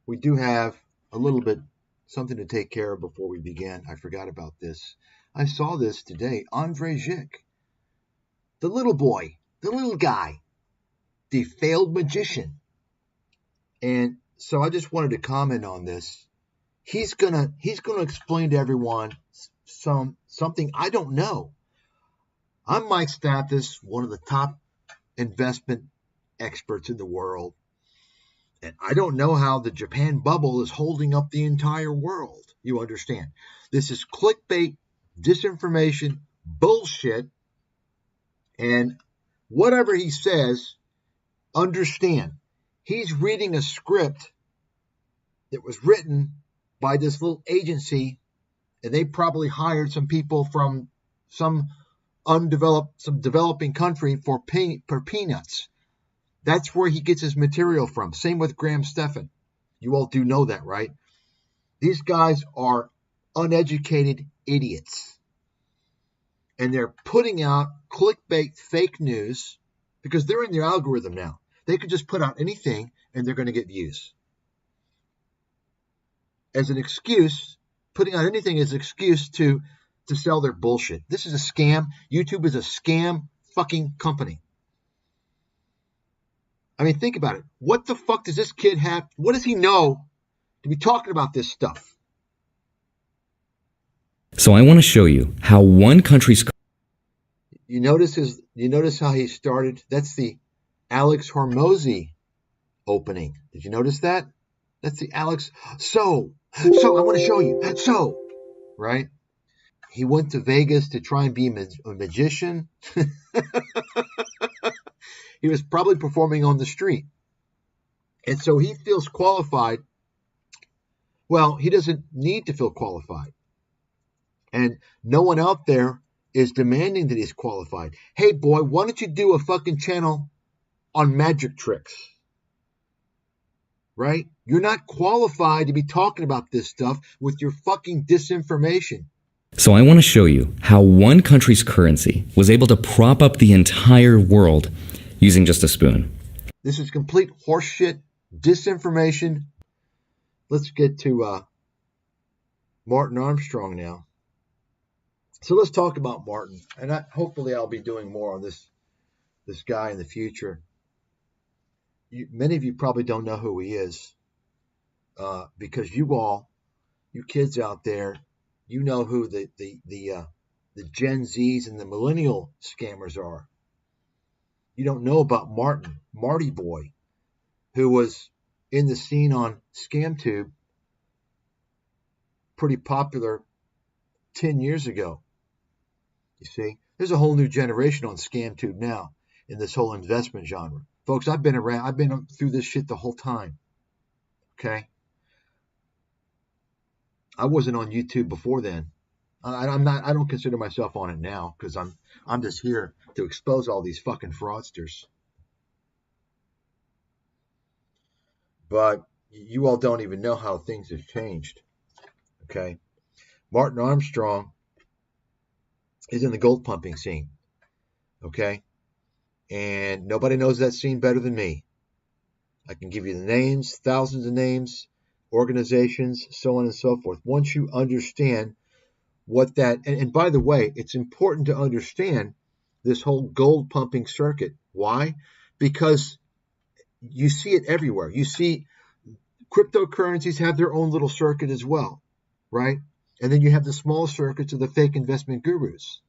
we do have a little bit something to take care of before we begin. I forgot about this. I saw this today. Andre Zick, the little boy, the little guy, the failed magician. And so I just wanted to comment on this. He's gonna explain to everyone something I don't know. I'm Mike Stathis, one of the top investment experts in the world. And I don't know how the Japan bubble is holding up the entire world. You understand? This is clickbait, disinformation, bullshit. And whatever he says, understand. He's reading a script that was written by this little agency, and they probably hired some people from some developing country for peanuts. That's where he gets his material from. Same with Graham Stephan. You all do know that, right? These guys are uneducated idiots. And they're putting out clickbait fake news because they're in their algorithm now. They could just put out anything and they're going to get views. As an excuse, putting out anything as an excuse to sell their bullshit. This is a scam. YouTube is a scam fucking company. I mean, think about it. What the fuck does this kid have? What does he know to be talking about this stuff? So I want to show you how one country's... You notice how he started? That's the Alex Hormozy opening. Did you notice that? That's the Alex. So I want to show you. So, right? He went to Vegas to try and be a magician. He was probably performing on the street. And so he feels qualified. Well, he doesn't need to feel qualified. And no one out there is demanding that he's qualified. Hey, boy, why don't you do a fucking channel on magic tricks? Right? You're not qualified to be talking about this stuff with your fucking disinformation. So I want to show you how one country's currency was able to prop up the entire world using just a spoon. This is complete horseshit, disinformation. Let's get to Martin Armstrong now. So let's talk about Martin. And hopefully I'll be doing more on this guy in the future. Many of you probably don't know who he is because you kids out there, you know who the Gen Zs and the millennial scammers are. You don't know about Marty Boy, who was in the scene on ScamTube, pretty popular 10 years ago. You see, there's a whole new generation on ScamTube now in this whole investment genre. Folks, I've been through this shit the whole time. Okay? I wasn't on YouTube before then. I don't consider myself on it now because I'm just here to expose all these fucking fraudsters. But you all don't even know how things have changed. Okay? Martin Armstrong is in the gold pumping scene. Okay? And nobody knows that scene better than me. I can give you the names, thousands of names, organizations, so on and so forth. Once you understand what that, and by the way, it's important to understand this whole gold pumping circuit. Why? Because you see it everywhere. You see cryptocurrencies have their own little circuit as well, right? And then you have the small circuits of the fake investment gurus.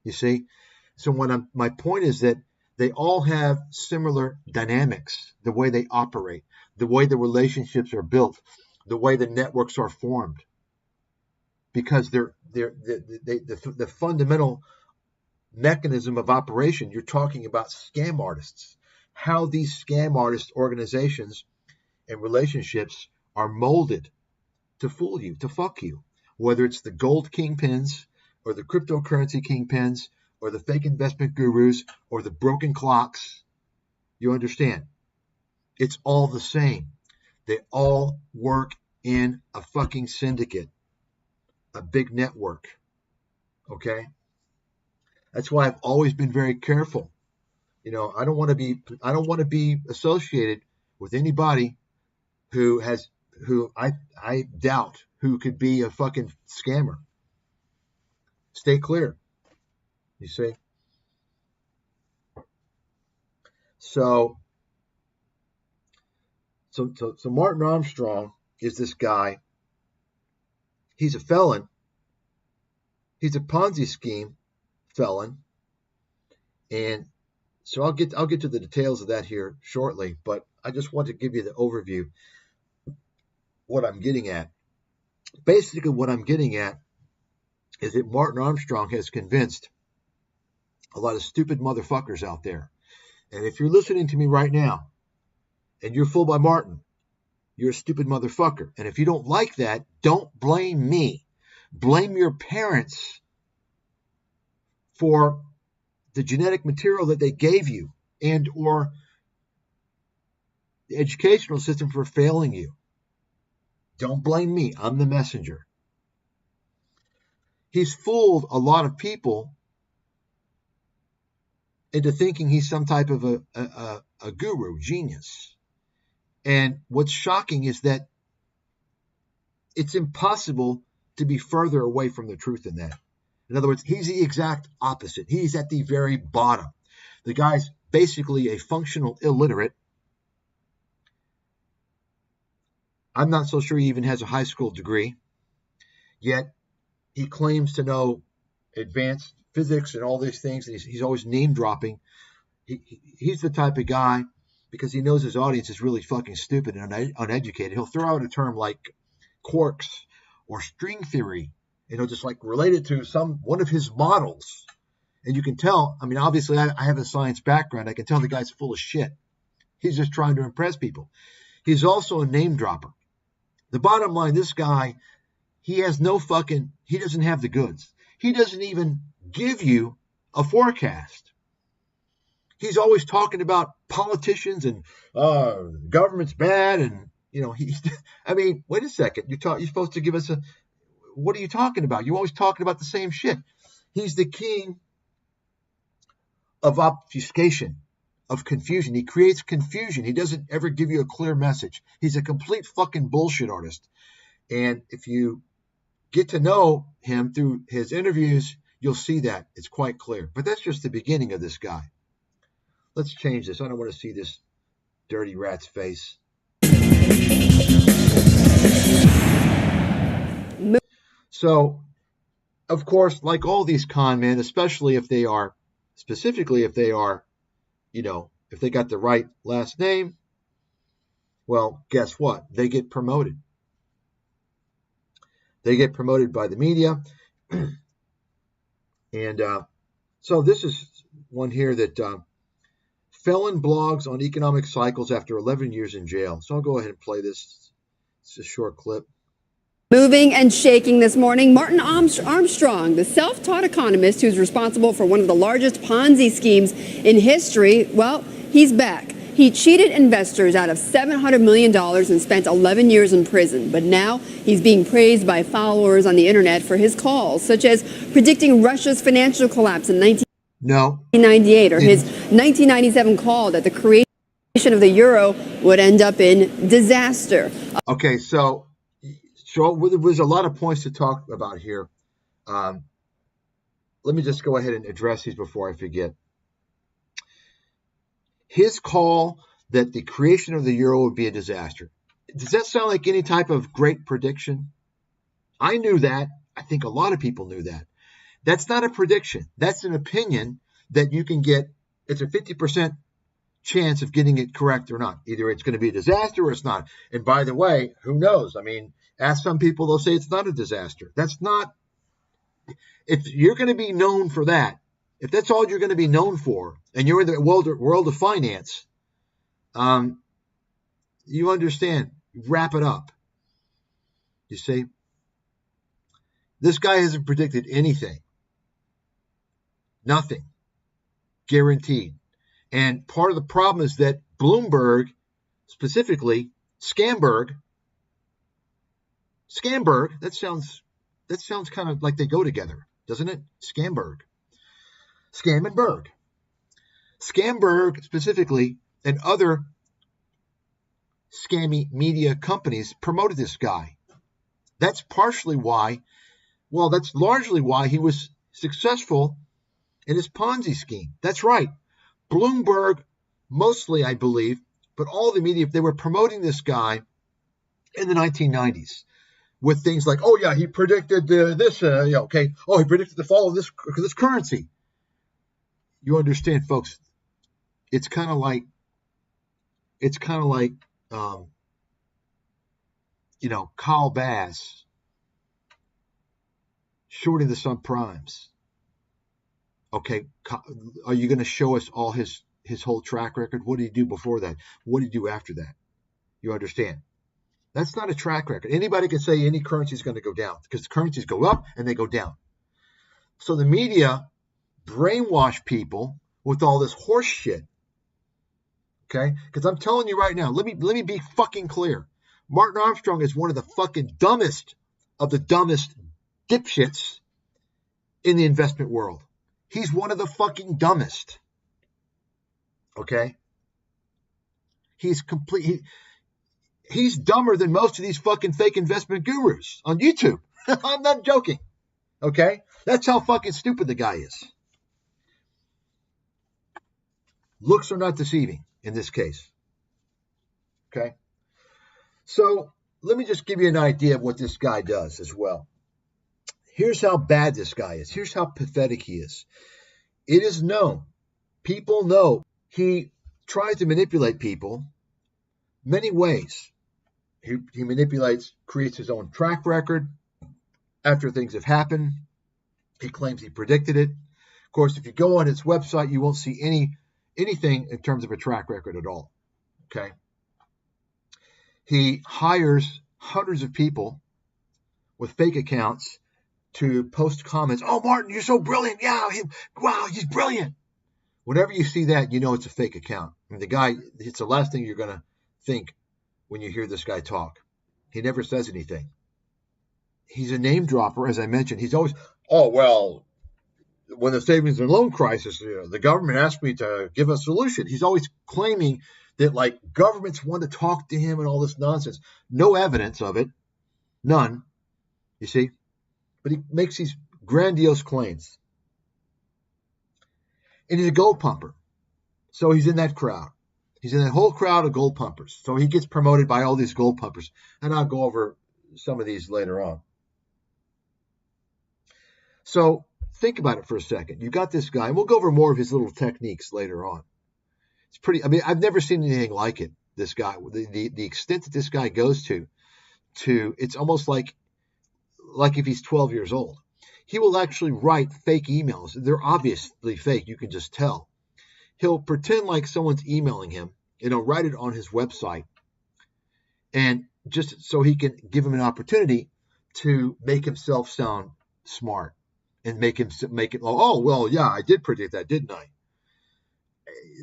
You see? So my point is that they all have similar dynamics, the way they operate, the way the relationships are built, the way the networks are formed. Because the fundamental mechanism of operation, you're talking about scam artists, how these scam artist organizations and relationships are molded to fool you, to fuck you, whether it's the gold kingpins or the cryptocurrency kingpins or the fake investment gurus or the broken clocks. You understand? It's all the same. They all work in a fucking syndicate, a big network. Okay? That's why I've always been very careful. You know, I don't want to be associated with anybody who has who I doubt who could be a fucking scammer. Stay clear. You see? So Martin Armstrong is this guy. He's a felon. He's a Ponzi scheme felon. And so I'll get to the details of that here shortly, but I just want to give you the overview. What I'm getting at. Basically, what I'm getting at is that Martin Armstrong has convinced a lot of stupid motherfuckers out there. And if you're listening to me right now and you're fooled by Martin, you're a stupid motherfucker. And if you don't like that, don't blame me. Blame your parents for the genetic material that they gave you and or the educational system for failing you. Don't blame me. I'm the messenger. He's fooled a lot of people into thinking he's some type of a guru, genius. And what's shocking is that it's impossible to be further away from the truth than that. In other words, he's the exact opposite. He's at the very bottom. The guy's basically a functional illiterate. I'm not so sure he even has a high school degree. Yet he claims to know advanced physics and all these things. And he's always name dropping. He's the type of guy, because he knows his audience is really fucking stupid and uneducated. He'll throw out a term like quarks or string theory, just like related to one of his models. And you can tell, I mean, obviously I have a science background. I can tell the guy's full of shit. He's just trying to impress people. He's also a name dropper. The bottom line, this guy, he doesn't have the goods. He doesn't even give you a forecast. He's always talking about politicians and government's bad. And, wait a second. You're supposed to give us what are you talking about? You're always talking about the same shit. He's the king of obfuscation, of confusion. He creates confusion. He doesn't ever give you a clear message. He's a complete fucking bullshit artist. And if you get to know him through his interviews, you'll see that. It's quite clear. But that's just the beginning of this guy. Let's change this. I don't want to see this dirty rat's face. So, of course, like all these con men, especially if they are, if they got the right last name, well, guess what? They get promoted. They get promoted by the media. And so this is one here that Felon blogs on economic cycles after 11 years in jail. So I'll go ahead and play this. It's a short clip. Moving and shaking this morning, Martin Armstrong, the self-taught economist who's responsible for one of the largest Ponzi schemes in history, well, he's back. He cheated investors out of $700 million and spent 11 years in prison. But now he's being praised by followers on the internet for his calls, such as predicting Russia's financial collapse in 1998 or his 1997 call that the creation of the euro would end up in disaster. Okay, so there's a lot of points to talk about here. Let me just go ahead and address these before I forget. His call that the creation of the euro would be a disaster. Does that sound like any type of great prediction? I knew that. I think a lot of people knew that. That's not a prediction. That's an opinion that you can get. It's a 50% chance of getting it correct or not. Either it's going to be a disaster or it's not. And by the way, who knows? I mean, ask some people, they'll say it's not a disaster. That's not. If you're going to be known for that, if that's all you're going to be known for, and you're in the world of finance, you understand. Wrap it up. You see? This guy hasn't predicted anything. Nothing. Guaranteed. And part of the problem is that Bloomberg, specifically, Scamberg, that sounds kind of like they go together, doesn't it? Scamberg specifically, and other scammy media companies promoted this guy. That's partially why, well, that's largely why he was successful in his Ponzi scheme. That's right. Bloomberg, mostly, I believe, but all the media, they were promoting this guy in the 1990s with things like, oh, yeah, he predicted this, okay. Oh, he predicted the fall of this currency. You understand, folks, it's kind of like, Kyle Bass shorting the subprimes. Okay, are you going to show us all his whole track record? What did he do before that? What did he do after that? You understand? That's not a track record. Anybody can say any currency is going to go down because currencies go up and they go down. So the media brainwash people with all this horse shit. Okay? Because I'm telling you right now, let me be fucking clear. Martin Armstrong is one of the fucking dumbest of the dumbest dipshits in the investment world. He's one of the fucking dumbest. Okay? He's dumber than most of these fucking fake investment gurus on YouTube. I'm not joking. Okay? That's how fucking stupid the guy is. Looks are not deceiving in this case. Okay? So let me just give you an idea of what this guy does as well. Here's how bad this guy is. Here's how pathetic he is. It is known. People know he tries to manipulate people many ways. He manipulates, creates his own track record after things have happened. He claims he predicted it. Of course, if you go on his website, you won't see anything in terms of a track record at all. Okay? He hires hundreds of people with fake accounts to post comments. Oh, Martin, you're so brilliant. Yeah, wow, he's brilliant. Whenever you see that, you know it's a fake account. I mean, the guy, it's the last thing you're going to think when you hear this guy talk. He never says anything. He's a name dropper, as I mentioned. He's always, oh, well, when the savings and loan crisis, the government asked me to give a solution. He's always claiming that, like, governments want to talk to him and all this nonsense. No evidence of it. None. You see? But he makes these grandiose claims. And he's a gold pumper. So he's in that crowd. He's in that whole crowd of gold pumpers. So he gets promoted by all these gold pumpers. And I'll go over some of these later on. So think about it for a second. You got this guy, and we'll go over more of his little techniques later on. It's pretty, I mean, I've never seen anything like it, this guy. The extent that this guy goes to it's almost like if he's 12 years old. He will actually write fake emails. They're obviously fake. You can just tell. He'll pretend like someone's emailing him, and he'll write it on his website, and just so he can give him an opportunity to make himself sound smart and make it, oh, well, yeah, I did predict that, didn't I?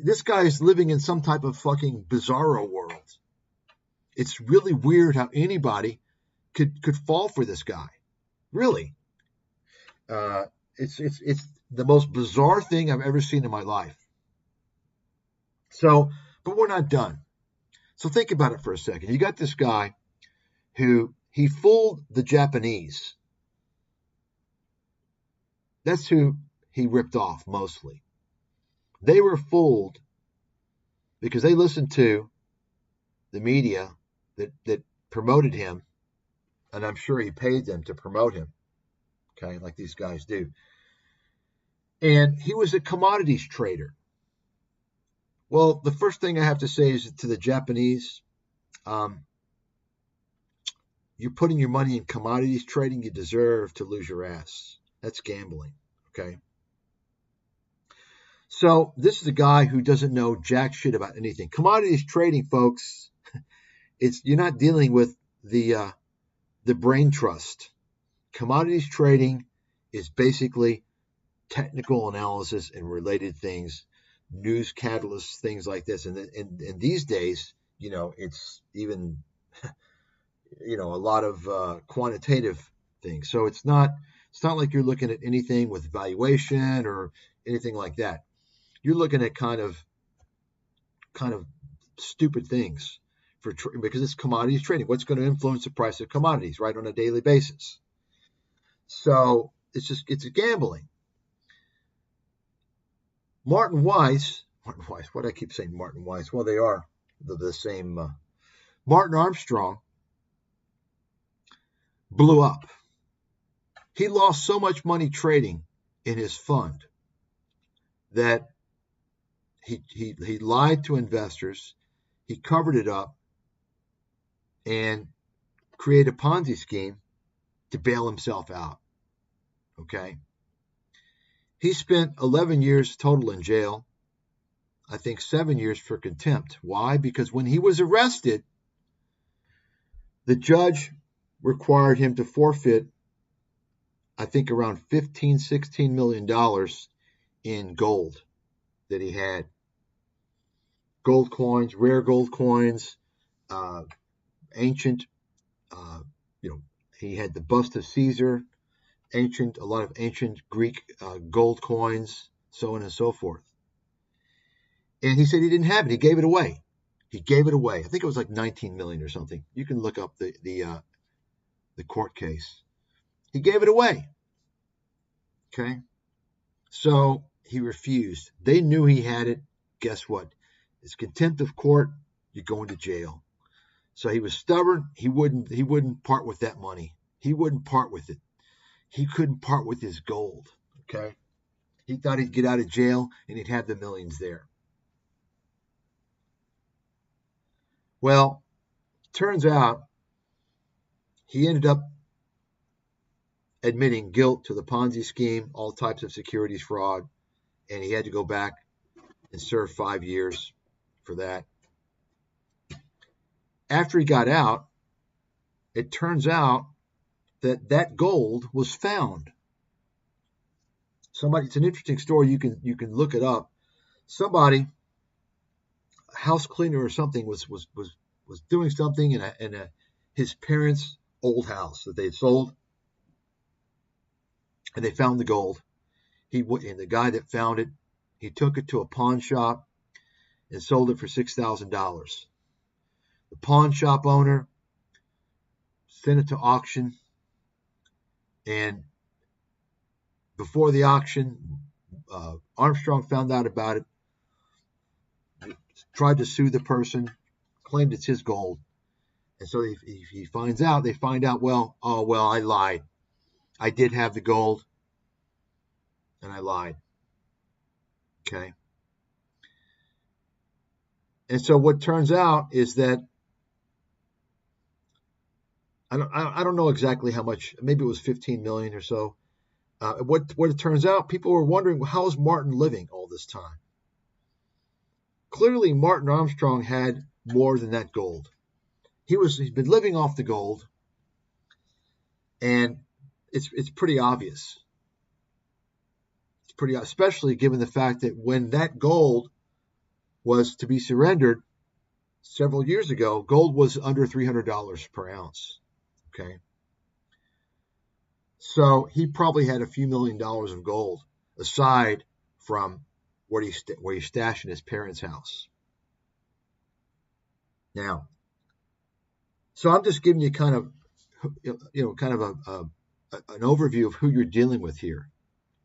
This guy is living in some type of fucking bizarro world. It's really weird how anybody could fall for this guy. Really. It's the most bizarre thing I've ever seen in my life. So, but we're not done. So think about it for a second. You got this guy who he fooled the Japanese. That's who he ripped off mostly. They were fooled because they listened to the media that promoted him, and I'm sure he paid them to promote him, okay, like these guys do. And he was a commodities trader. Well, the first thing I have to say is to the Japanese, you're putting your money in commodities trading, you deserve to lose your ass. That's gambling, okay? So this is a guy who doesn't know jack shit about anything. Commodities trading, folks, you're not dealing with the brain trust. Commodities trading is basically technical analysis and related things, news catalysts, things like this. And these days, it's even, a lot of quantitative things. So it's not like you're looking at anything with valuation or anything like that. You're looking at kind of stupid things because it's commodities trading. What's going to influence the price of commodities, right, on a daily basis? So it's a gambling. Martin Weiss, why do I keep saying Martin Weiss? Well, they are the same. Martin Armstrong blew up. He lost so much money trading in his fund that he lied to investors, he covered it up, and created a Ponzi scheme to bail himself out. Okay? He spent 11 years total in jail. I think 7 years for contempt. Why? Because when he was arrested, the judge required him to forfeit, I think, around $15-16 million in gold that he had. Gold coins, rare gold coins, ancient, he had the bust of Caesar, a lot of ancient Greek gold coins, so on and so forth. And he said he didn't have it. He gave it away. I think it was like 19 million or something. You can look up the court case. He gave it away. Okay. So he refused. They knew he had it. Guess what? It's contempt of court. You're going to jail. So he was stubborn. He wouldn't part with that money. He wouldn't part with it. He couldn't part with his gold. Okay. He thought he'd get out of jail and he'd have the millions there. Well, turns out he ended up admitting guilt to the Ponzi scheme, all types of securities fraud, and he had to go back and serve 5 years for that. After he got out, it turns out that gold was found. It's an interesting story. You can look it up. Somebody, a house cleaner or something, was doing something in his parents' old house that they had sold, and they found the gold. And the guy that found it, he took it to a pawn shop and sold it for $6,000. The pawn shop owner sent it to auction, and before the auction, Armstrong found out about it, tried to sue the person, claimed it's his gold, and so they find out, I lied. I did have the gold, and I lied. Okay. And so what turns out is that I don't know exactly how much. Maybe it was 15 million or so. What it turns out, people were wondering, well, how is Martin living all this time? Clearly, Martin Armstrong had more than that gold. He's been living off the gold, and it's pretty obvious. It's pretty, especially given the fact that when that gold was to be surrendered several years ago, gold was under $300 per ounce. Okay. So he probably had a few $1 million of gold aside from where he stashed in his parents' house. Now, so I'm just giving you kind of an overview of who you're dealing with here.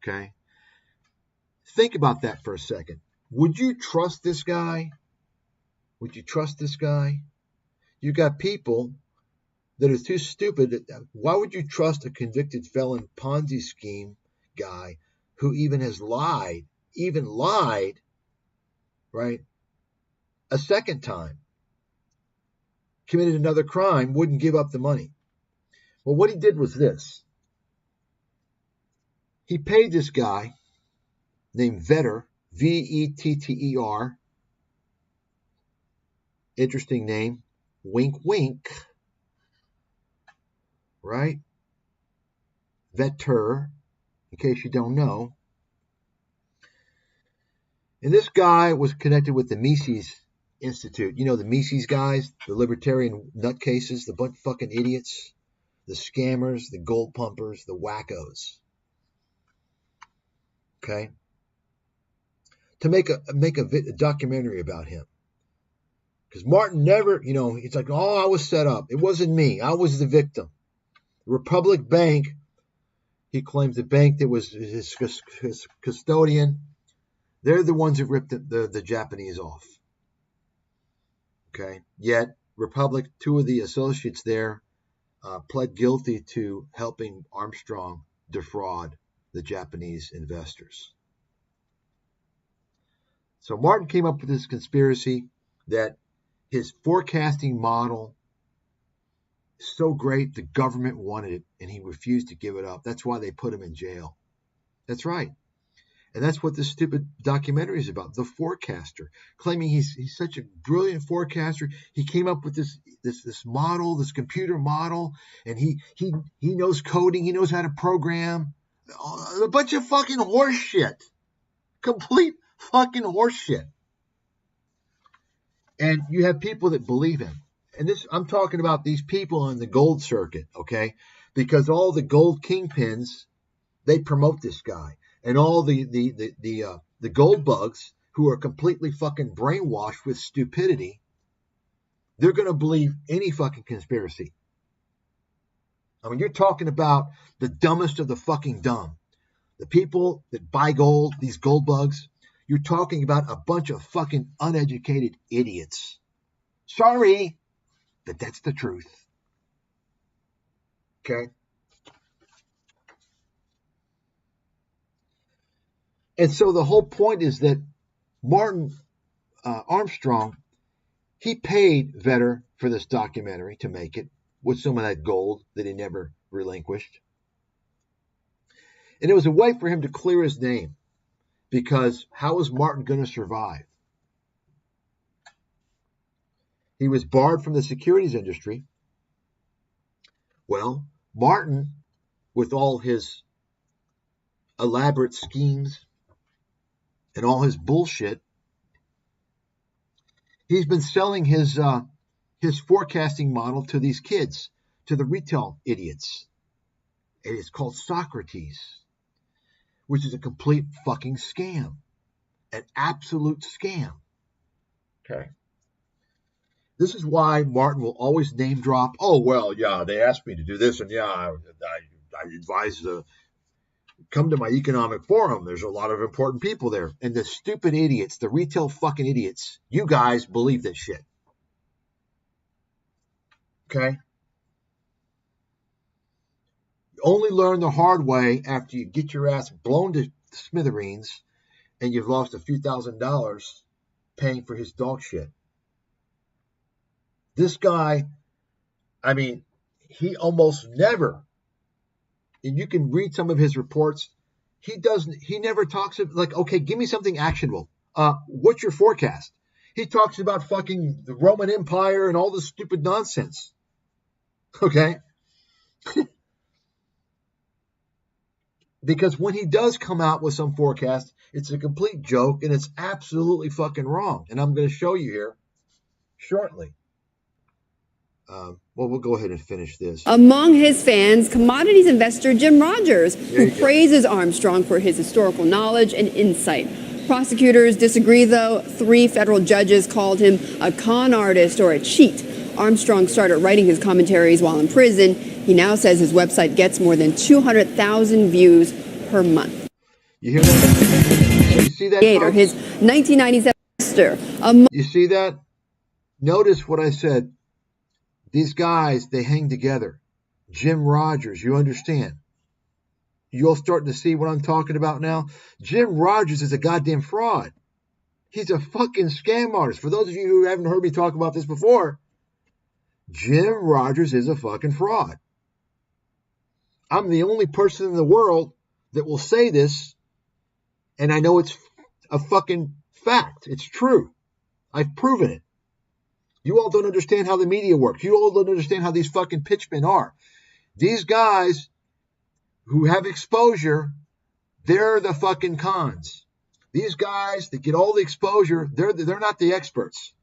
Okay. Think about that for a second. Would you trust this guy? You got people that are too stupid. Why would you trust a convicted felon Ponzi scheme guy who even lied, right, a second time, committed another crime, wouldn't give up the money? Well, what he did was this. He paid this guy named Vetter, Vetter, interesting name, wink, wink, right? Vetter, in case you don't know. And this guy was connected with the Mises Institute. You know, the Mises guys, the libertarian nutcases, the bunch of fucking idiots, the scammers, the gold pumpers, the wackos. Okay? To make a documentary about him. Because Martin never, it's like, oh, I was set up. It wasn't me. I was the victim. Republic Bank, he claims the bank that was his custodian, they're the ones that ripped the Japanese off. Okay? Yet, Republic, two of the associates there, pled guilty to helping Armstrong defraud the Japanese investors. So Martin came up with this conspiracy that his forecasting model is so great the government wanted it and he refused to give it up. That's why they put him in jail. That's right. And that's what this stupid documentary is about. The forecaster, claiming he's such a brilliant forecaster. He came up with this model, this computer model, and he knows coding. He knows how to program. A bunch of fucking horse shit. Complete fucking horse shit. And you have people that believe him. And this, I'm talking about these people on the gold circuit, okay? Because all the gold kingpins, they promote this guy. And all the gold bugs who are completely fucking brainwashed with stupidity, they're going to believe any fucking conspiracy. I mean, you're talking about the dumbest of the fucking dumb. The people that buy gold, these gold bugs, you're talking about a bunch of fucking uneducated idiots. Sorry, but that's the truth. Okay? And so the whole point is that Martin Armstrong, he paid Vetter for this documentary to make it with some of that gold that he never relinquished. And it was a way for him to clear his name, because how was Martin going to survive? He was barred from the securities industry. Well, Martin, with all his elaborate schemes and all his bullshit, he's been selling his forecasting model to these kids, to the retail idiots. And it's called Socrates, which is a complete fucking scam. An absolute scam. Okay. This is why Martin will always name drop, oh, well, yeah, they asked me to do this, and yeah, I advise come to my economic forum. There's a lot of important people there. And the stupid idiots, the retail fucking idiots, you guys believe this shit. Okay? You only learn the hard way after you get your ass blown to smithereens and you've lost a few $1,000s paying for his dog shit. This guy, I mean, he almost never, and you can read some of his reports, he never talks like, okay, give me something actionable. What's your forecast? He talks about fucking the Roman Empire and all this stupid nonsense. Okay? Because when he does come out with some forecast, it's a complete joke and it's absolutely fucking wrong. And I'm going to show you here shortly. Well, we'll go ahead and finish this. Among his fans, commodities investor Jim Rogers, who praises Armstrong for his historical knowledge and insight. Prosecutors disagree, though. 3 federal judges called him a con artist or a cheat. Armstrong started writing his commentaries while in prison. He now says his website gets more than 200,000 views per month. You hear that? You see that? Or his 1997 sister. You see that? Notice what I said. These guys, they hang together. Jim Rogers, you understand? You all starting to see what I'm talking about now? Jim Rogers is a goddamn fraud. He's a fucking scam artist. For those of you who haven't heard me talk about this before, Jim Rogers is a fucking fraud. I'm the only person in the world that will say this, and I know it's a fucking fact. It's true. I've proven it. You all don't understand how the media works. You all don't understand how these fucking pitchmen are. These guys who have exposure, they're the fucking cons. These guys that get all the exposure, they're not the experts.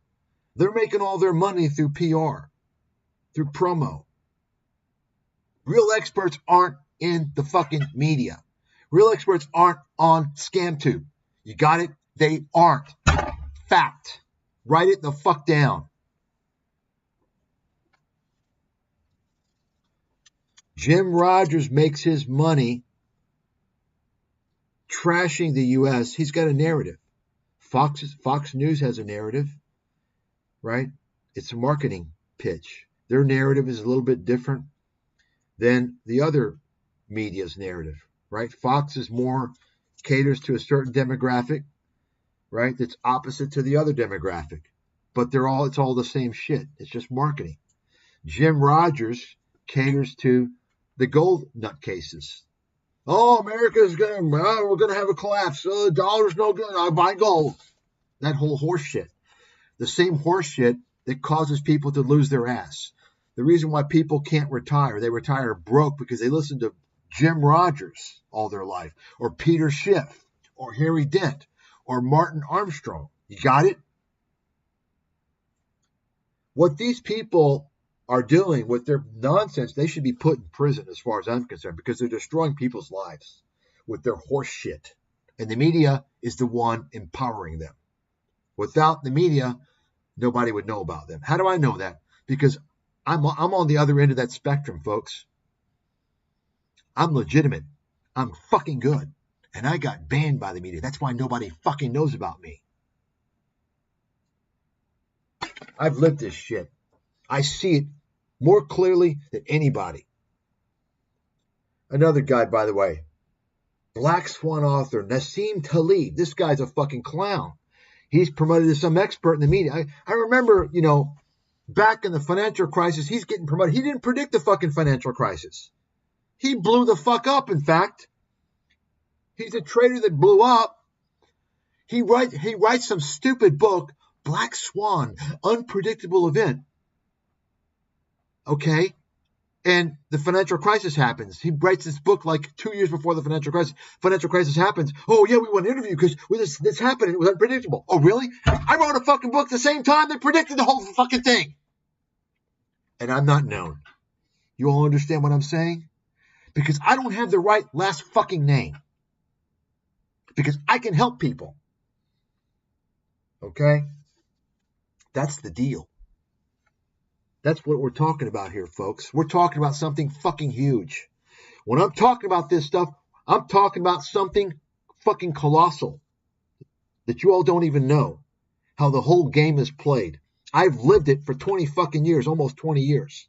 They're making all their money through PR, through promo. Real experts aren't in the fucking media. Real experts aren't on ScamTube. You got it? They aren't. Fact. Write it the fuck down. Jim Rogers makes his money trashing the U.S. He's got a narrative. Fox News has a narrative, right? It's a marketing pitch. Their narrative is a little bit different than the other media's narrative, right? Fox is more caters to a certain demographic, right? That's opposite to the other demographic. But it's all the same shit. It's just marketing. Jim Rogers caters to the gold nutcases. Oh, we're gonna have a collapse. The dollar's no good. I buy gold. That whole horse shit. The same horse shit that causes people to lose their ass. The reason why people can't retire, they retire broke because they listen to Jim Rogers all their life, or Peter Schiff, or Harry Dent, or Martin Armstrong. You got it? What these people are doing with their nonsense, they should be put in prison as far as I'm concerned, because they're destroying people's lives with their horse shit. And the media is the one empowering them. Without the media, nobody would know about them. How do I know that? Because I'm on the other end of that spectrum, folks. I'm legitimate. I'm fucking good. And I got banned by the media. That's why nobody fucking knows about me. I've lived this shit. I see it more clearly than anybody. Another guy, by the way, Black Swan author Nassim Taleb. This guy's a fucking clown. He's promoted as some expert in the media. I remember, back in the financial crisis, he's getting promoted. He didn't predict the fucking financial crisis. He blew the fuck up, in fact. He's a trader that blew up. He writes some stupid book, Black Swan, Unpredictable Event. Okay? And the financial crisis happens. He writes this book like 2 years before the financial crisis. Financial crisis happens. Oh, yeah, we want an interview because this happened. It was unpredictable. Oh, really? I wrote a fucking book the same time that predicted the whole fucking thing. And I'm not known. You all understand what I'm saying? Because I don't have the right last fucking name. Because I can help people. Okay? That's the deal. That's what we're talking about here, folks. We're talking about something fucking huge. When I'm talking about this stuff, I'm talking about something fucking colossal that you all don't even know how the whole game is played. I've lived it for 20 fucking years, almost 20 years.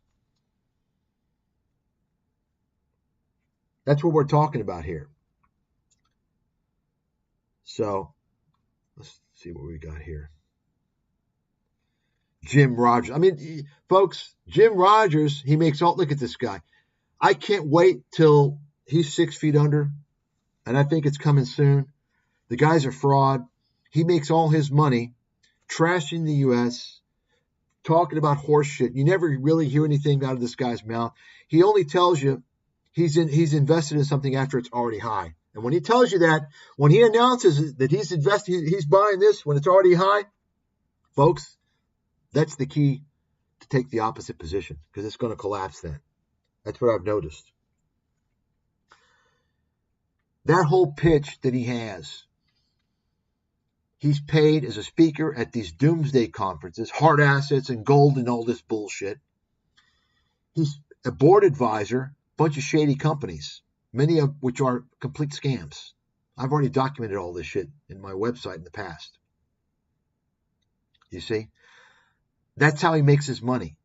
That's what we're talking about here. So, let's see what we got here. Jim Rogers. I mean, folks, Jim Rogers, he makes all, look at this guy. I can't wait till he's 6 feet under, and I think it's coming soon. The guy's a fraud. He makes all his money trashing the U.S., talking about horse shit. You never really hear anything out of this guy's mouth. He only tells you he's invested in something after it's already high. And when he tells you that, when he announces that he's investing, he's buying this when it's already high, folks, that's the key to take the opposite position, because it's going to collapse then. That's what I've noticed. That whole pitch that he has, he's paid as a speaker at these doomsday conferences, hard assets and gold and all this bullshit. He's a board advisor, bunch of shady companies, many of which are complete scams. I've already documented all this shit in my website in the past. You see? That's how he makes his money.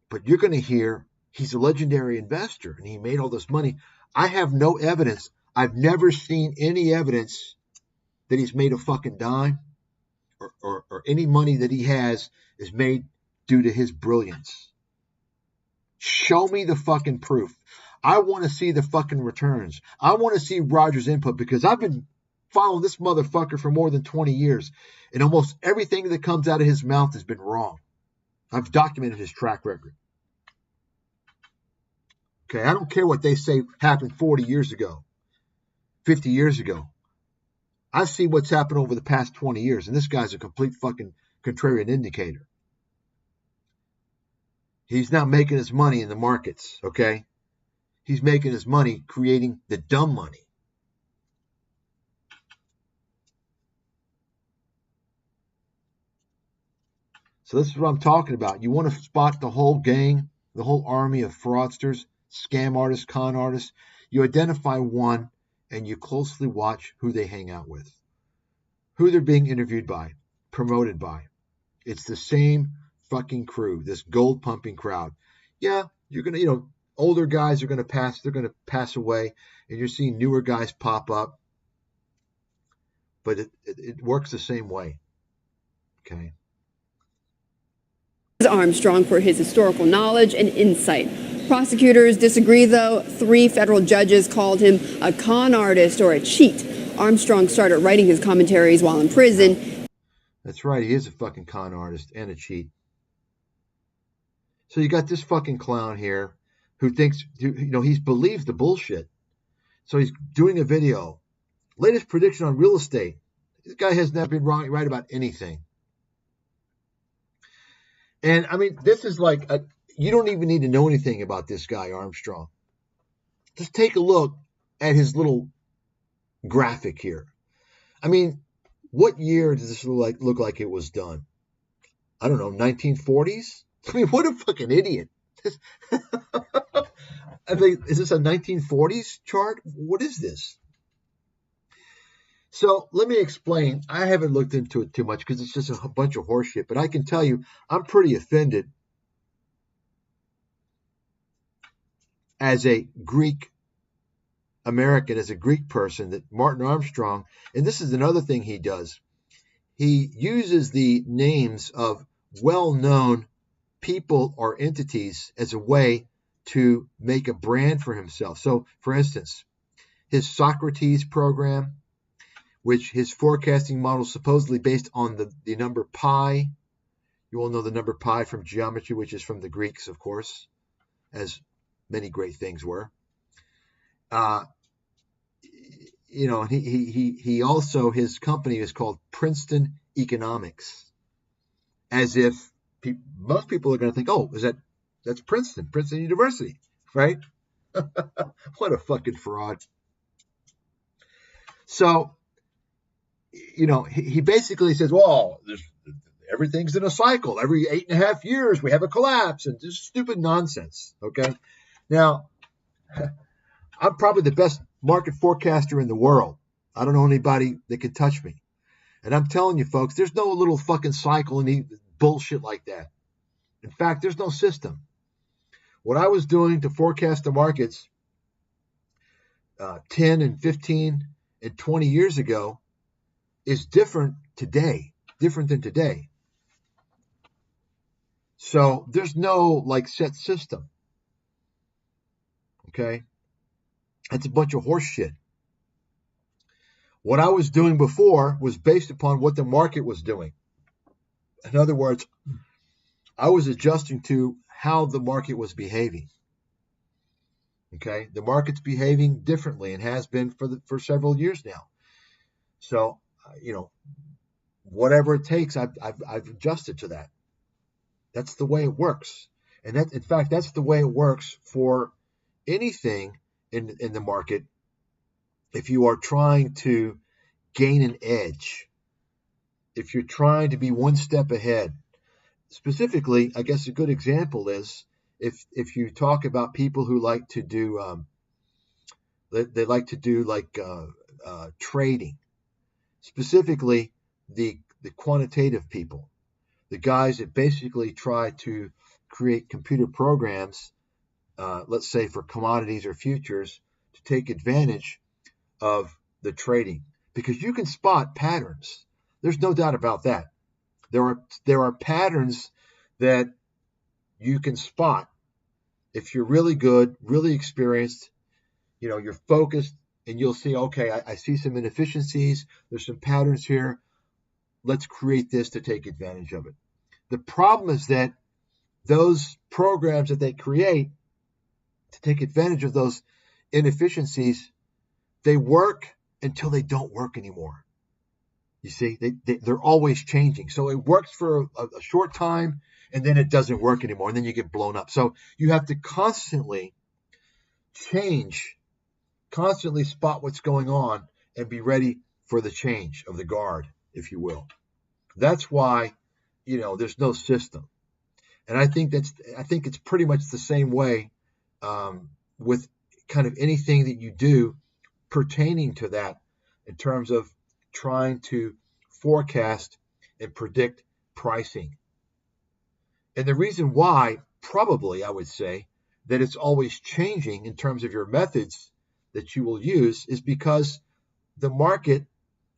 But you're going to hear he's a legendary investor and he made all this money. I have no evidence. I've never seen any evidence that he's made a fucking dime or any money that he has is made due to his brilliance. Show me the fucking proof. I want to see the fucking returns. I want to see Rogers' input, because I've been following this motherfucker for more than 20 years, and almost everything that comes out of his mouth has been wrong. I've documented his track record. Okay, I don't care what they say happened 40 years ago, 50 years ago. I see what's happened over the past 20 years, and this guy's a complete fucking contrarian indicator. He's not making his money in the markets, okay? He's making his money creating the dumb money. So this is what I'm talking about. You want to spot the whole gang the whole army of fraudsters, scam artists, con artists. You identify one and you closely watch who they hang out with, who they're being interviewed by, promoted by. It's the same fucking crew, this gold pumping crowd. Yeah, you're going to, older guys are going to pass, they're going to pass away, and you're seeing newer guys pop up. But it works the same way. Okay. Armstrong for his historical knowledge and insight. Prosecutors disagree, though. 3 federal judges called him a con artist or a cheat. Armstrong started writing his commentaries while in prison. That's right. He is a fucking con artist and a cheat. So you got this fucking clown here who thinks, he believes the bullshit. So he's doing a video. Latest prediction on real estate. This guy has never been right about anything. And I mean, this is like, you don't even need to know anything about this guy, Armstrong. Just take a look at his little graphic here. I mean, what year does this look like it was done? I don't know, 1940s? I mean, what a fucking idiot. I mean, is this a 1940s chart? What is this? So let me explain. I haven't looked into it too much because it's just a bunch of horseshit. But I can tell you, I'm pretty offended as a Greek American, as a Greek person, that Martin Armstrong, and this is another thing he does, he uses the names of well-known people or entities as a way to make a brand for himself. So, for instance, his Socrates program, which his forecasting model is supposedly based on the number pi. You all know the number pi from geometry, which is from the Greeks, of course, as many great things were. He also, his company is called Princeton Economics, as if most people are going to think, oh, that's Princeton University, right? What a fucking fraud. So, he basically says, well, everything's in a cycle. Every 8.5 years, we have a collapse, and just stupid nonsense, okay? Now, I'm probably the best market forecaster in the world. I don't know anybody that can touch me. And I'm telling you, folks, there's no little fucking cycle and bullshit like that. In fact, there's no system. What I was doing to forecast the markets 10 and 15 and 20 years ago is different than today. So there's no set system. Okay? That's a bunch of horse shit. What I was doing before was based upon what the market was doing. In other words, I was adjusting to how the market was behaving. Okay? The market's behaving differently and has been for several years now. So, whatever it takes, I've adjusted to that. That's the way it works. And in fact, that's the way it works for anything in the market. If you are trying to gain an edge, if you're trying to be one step ahead, specifically, I guess a good example is if you talk about people who like to do, they like to do trading. Specifically, the quantitative people, the guys that basically try to create computer programs, let's say for commodities or futures, to take advantage of the trading, because you can spot patterns. There's no doubt about that. There are patterns that you can spot if you're really good, really experienced. You're focused. And you'll see, okay, I see some inefficiencies. There's some patterns here. Let's create this to take advantage of it. The problem is that those programs that they create to take advantage of those inefficiencies, they work until they don't work anymore. You see, they're always changing. So it works for a short time, and then it doesn't work anymore, and then you get blown up. So you have to constantly change, constantly spot what's going on and be ready for the change of the guard, if you will. That's why, there's no system. And I think it's pretty much the same way with kind of anything that you do pertaining to that in terms of trying to forecast and predict pricing. And the reason why, probably, I would say, that it's always changing in terms of your methods that you will use is because the market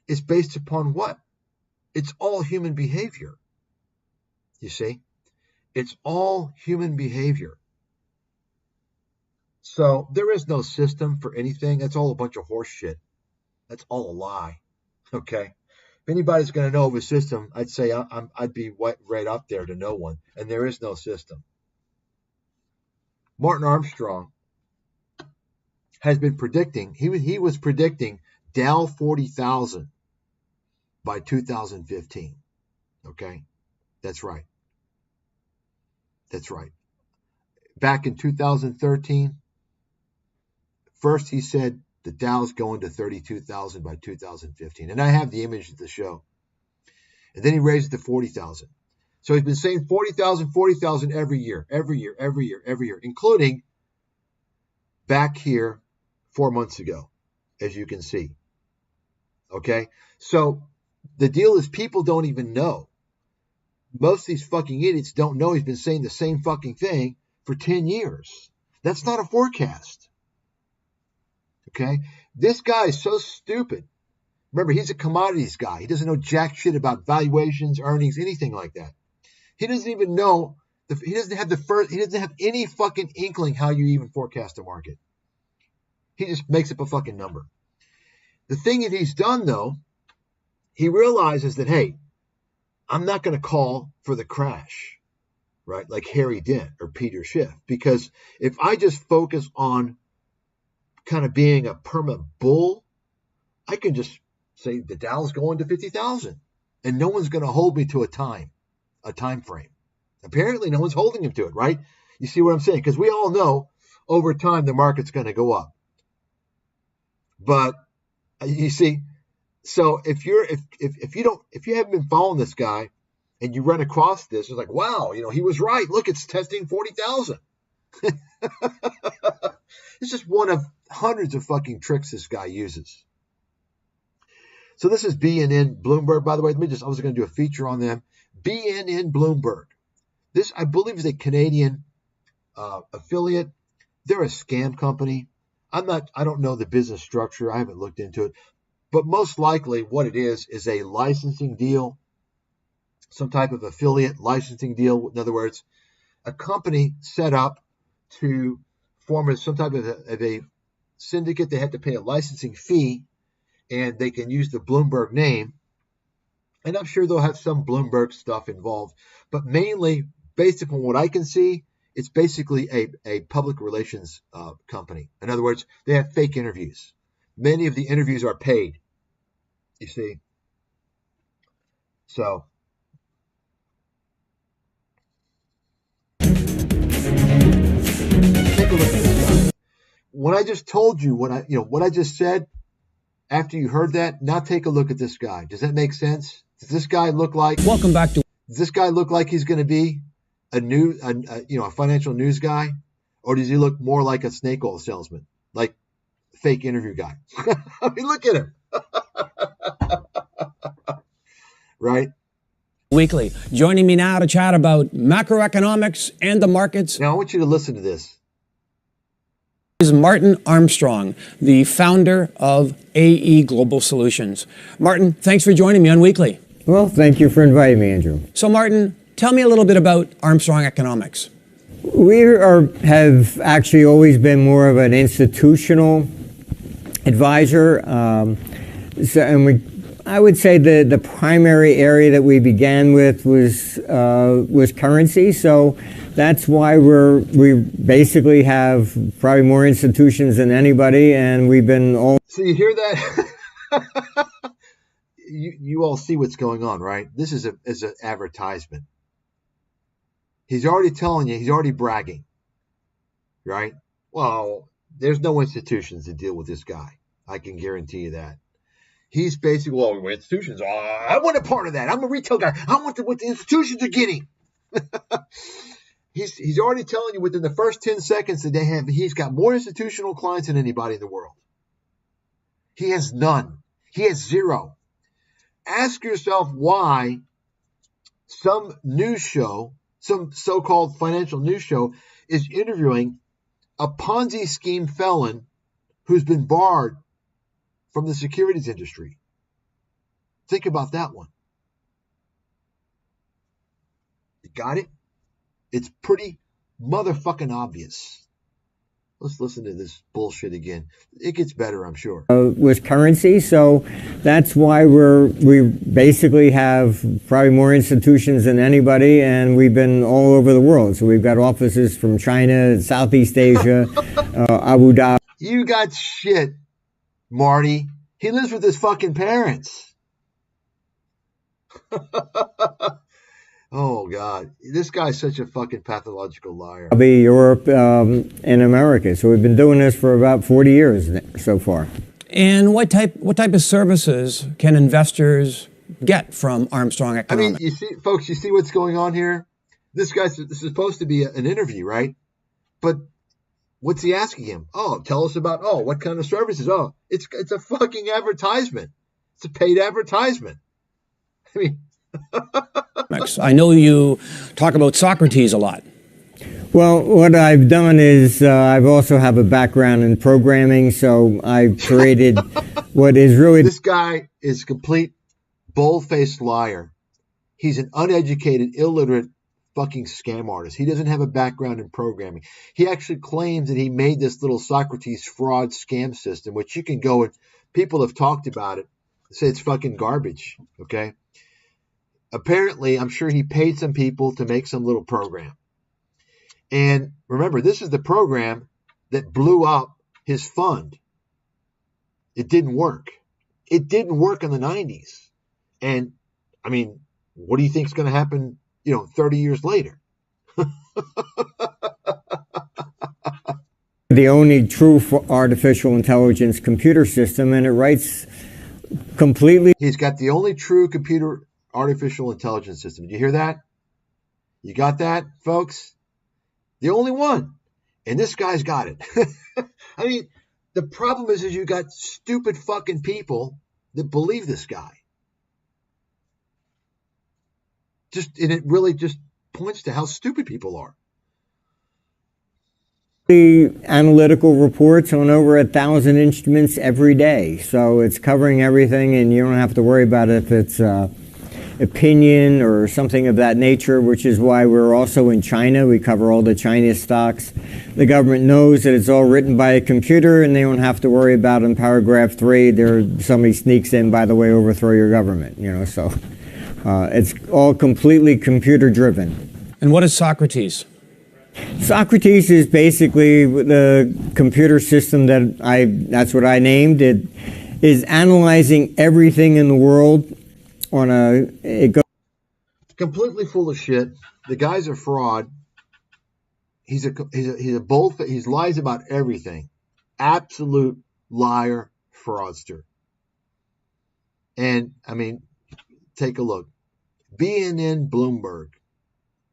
is based upon what? It's all human behavior. You see? It's all human behavior. So there is no system for anything. That's all a bunch of horse shit. That's all a lie. Okay? If anybody's going to know of a system, I'd say I'd be right up there to know one. And there is no system. Martin Armstrong has been predicting, he was predicting Dow 40,000 by 2015. Okay? That's right. That's right. Back in 2013, first he said the Dow's going to 32,000 by 2015. And I have the image of the show. And then he raised it to 40,000. So he's been saying 40,000, 40,000 every year, including back here 4 months ago, as you can see. Okay? So the deal is people don't even know. Most of these fucking idiots don't know he's been saying the same fucking thing for 10 years. That's not a forecast. Okay? This guy is so stupid. Remember, he's a commodities guy. He doesn't know jack shit about valuations, earnings, anything like that. He doesn't even know. He doesn't have any fucking inkling how you even forecast a market. He just makes up a fucking number. The thing that he's done, though, he realizes that, hey, I'm not going to call for the crash, right? Like Harry Dent or Peter Schiff. Because if I just focus on kind of being a perma bull, I can just say the Dow's going to 50,000. And no one's going to hold me to a time frame. Apparently, no one's holding him to it, right? You see what I'm saying? Because we all know over time the market's going to go up. But you see, so if you haven't been following this guy and you run across this, it's like, wow, he was right. Look, it's testing 40,000. It's just one of hundreds of fucking tricks this guy uses. So this is BNN Bloomberg, by the way. I was going to do a feature on them. BNN Bloomberg. This, I believe, is a Canadian affiliate. They're a scam company. I don't know the business structure. I haven't looked into it. But most likely what it is a licensing deal, some type of affiliate licensing deal. In other words, a company set up to form some type of a syndicate. They have to pay a licensing fee, and they can use the Bloomberg name. And I'm sure they'll have some Bloomberg stuff involved. But mainly, based upon what I can see, it's basically a public relations company. In other words, they have fake interviews. Many of the interviews are paid. You see? So take a look at this guy. When I just told you what I just said, after you heard that, now take a look at this guy. Does that make sense? Does this guy look like? Welcome back to. Does this guy look like he's going to be a financial news guy, or does he look more like a snake oil salesman, like fake interview guy? I mean, look at him. Right? Weekly. Joining me now to chat about macroeconomics and the markets. Now I want you to listen to this. Is Martin Armstrong, the founder of AE Global Solutions. Martin, thanks for joining me on Weekly. Well, thank you for inviting me, Andrew. So, Martin, tell me a little bit about Armstrong Economics. We have actually always been more of an institutional advisor. I would say the primary area that we began with was currency. So that's why we basically have probably more institutions than anybody, and we've been all. So you hear that? You all see what's going on, right? This is an advertisement. He's already telling you, he's already bragging, right? Well, there's no institutions to deal with this guy. I can guarantee you that. He's basically, well, institutions. I want a part of that. I'm a retail guy. I want what the institutions are getting. He's already telling you within the first 10 seconds that he's got more institutional clients than anybody in the world. He has none. He has zero. Ask yourself why some news show, some so-called financial news show, is interviewing a Ponzi scheme felon who's been barred from the securities industry. Think about that one. You got it? It's pretty motherfucking obvious. Let's listen to this bullshit again. It gets better, I'm sure. With currency, so that's why we basically have probably more institutions than anybody, and we've been all over the world. So we've got offices from China, Southeast Asia, Abu Dhabi. You got shit, Marty. He lives with his fucking parents. Oh, God. This guy's such a fucking pathological liar. Europe, and America. So we've been doing this for about 40 years so far. And what type of services can investors get from Armstrong Economics? I mean, you see, folks, you see what's going on here? This is supposed to be an interview, right? But what's he asking him? Oh, tell us about, what kind of services? Oh, it's a fucking advertisement. It's a paid advertisement. I mean... I know you talk about Socrates a lot. Well, what I've done is I've also have a background in programming, so I've created what is really... This guy is a complete bold-faced liar. He's an uneducated, illiterate fucking scam artist. He doesn't have a background in programming. He actually claims that he made this little Socrates fraud scam system, which you can go and people have talked about it, say it's fucking garbage, okay? Apparently, I'm sure he paid some people to make some little program. And remember, this is the program that blew up his fund. It didn't work. It didn't work in the 90s. And, I mean, what do you think is going to happen, 30 years later? The only true artificial intelligence computer system, and it writes completely... He's got the only true artificial intelligence system. Did you hear that? You got that, folks? The only one. And this guy's got it. I mean, the problem is you got stupid fucking people that believe this guy. And it really just points to how stupid people are. The analytical reports on over 1,000 instruments every day. So it's covering everything, and you don't have to worry about if it's opinion or something of that nature, which is why we're also in China. We cover all the China stocks. The government knows that it's all written by a computer, and they don't have to worry about in paragraph 3 somebody sneaks in, by the way, overthrow your government. So it's all completely computer driven. And what is Socrates? Socrates is basically the computer system that's what I named it, is analyzing everything in the world. Completely full of shit. The guy's a fraud. He's a bold. He lies about everything. Absolute liar, fraudster. And I mean, take a look. BNN Bloomberg.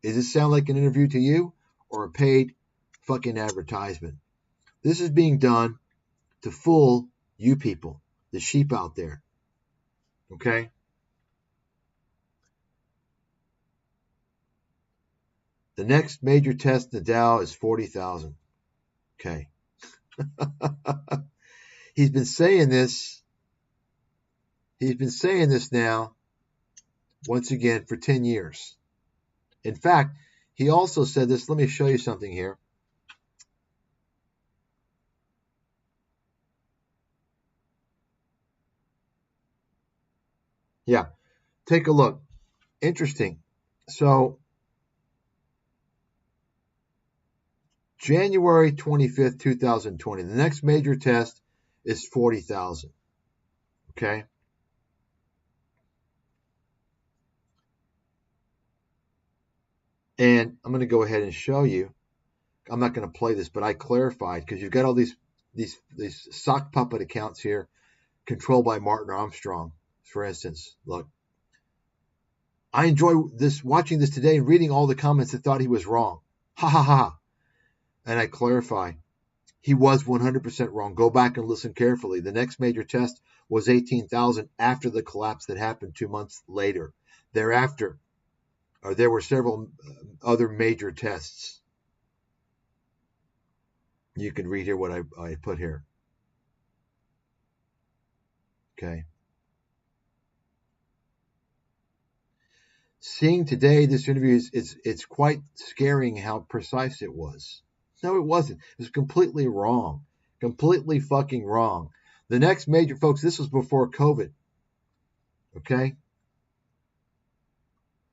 Does this sound like an interview to you or a paid fucking advertisement? This is being done to fool you people, the sheep out there. Okay? The next major test in the Dow is 40,000. Okay. He's been saying this. He's been saying this now, once again, for 10 years. In fact, he also said this. Let me show you something here. Yeah. Take a look. Interesting. So, January 25th, 2020. The next major test is 40,000. Okay? And I'm going to go ahead and show you. I'm not going to play this, but I clarified because you've got all these sock puppet accounts here controlled by Martin Armstrong, for instance. Look. I enjoy watching this today and reading all the comments that thought he was wrong. Ha ha ha. And I clarify, he was 100% wrong. Go back and listen carefully. The next major test was 18,000 after the collapse that happened 2 months later. Thereafter, there were several other major tests. You can read here what I put here. Okay. Seeing today this interview it's quite scaring how precise it was. No, it wasn't. It was completely wrong. Completely fucking wrong. The next major, folks, this was before COVID. Okay?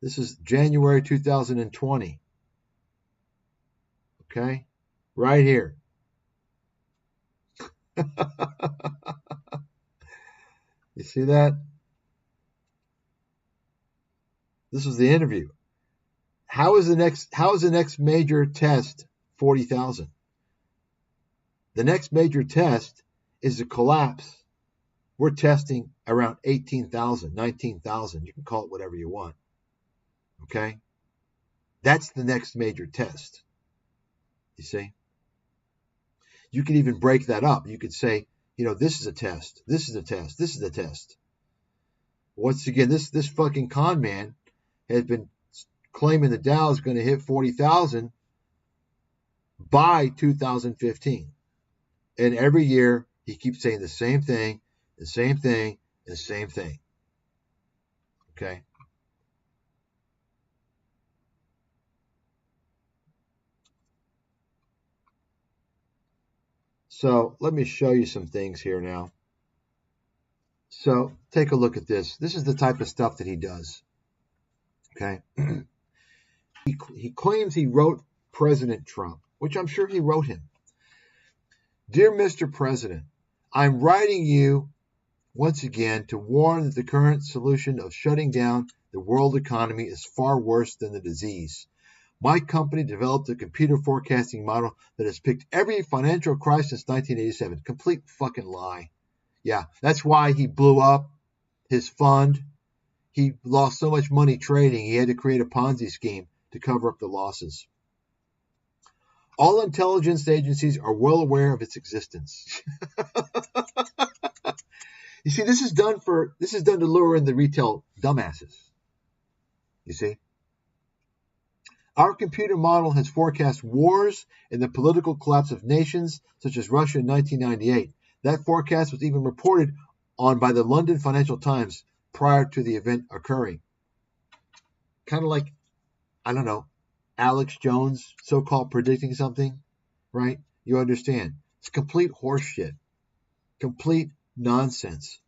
This is January 2020. Okay? Right here. You see that? This was the interview. How is the next major test 40,000? The next major test is the collapse. We're testing around 18,000, 19,000. You can call it whatever you want. Okay? That's the next major test. You see? You could even break that up. You could say, this is a test. This is a test. This is a test. Once again, this fucking con man has been claiming the Dow is going to hit 40,000 by 2015. And every year he keeps saying the same thing, the same thing, the same thing. Okay? So let me show you some things here now. So take a look at this. This is the type of stuff that he does. Okay? He claims he wrote President Trump, which I'm sure he wrote him. Dear Mr. President, I'm writing you once again to warn that the current solution of shutting down the world economy is far worse than the disease. My company developed a computer forecasting model that has picked every financial crisis since 1987. Complete fucking lie. Yeah, that's why he blew up his fund. He lost so much money trading, he had to create a Ponzi scheme to cover up the losses. All intelligence agencies are well aware of its existence. You see, this is done to lure in the retail dumbasses. You see? Our computer model has forecast wars and the political collapse of nations such as Russia in 1998. That forecast was even reported on by the London Financial Times prior to the event occurring. Kind of like, I don't know, Alex Jones so-called predicting something, right? You understand. It's complete horseshit. Complete nonsense.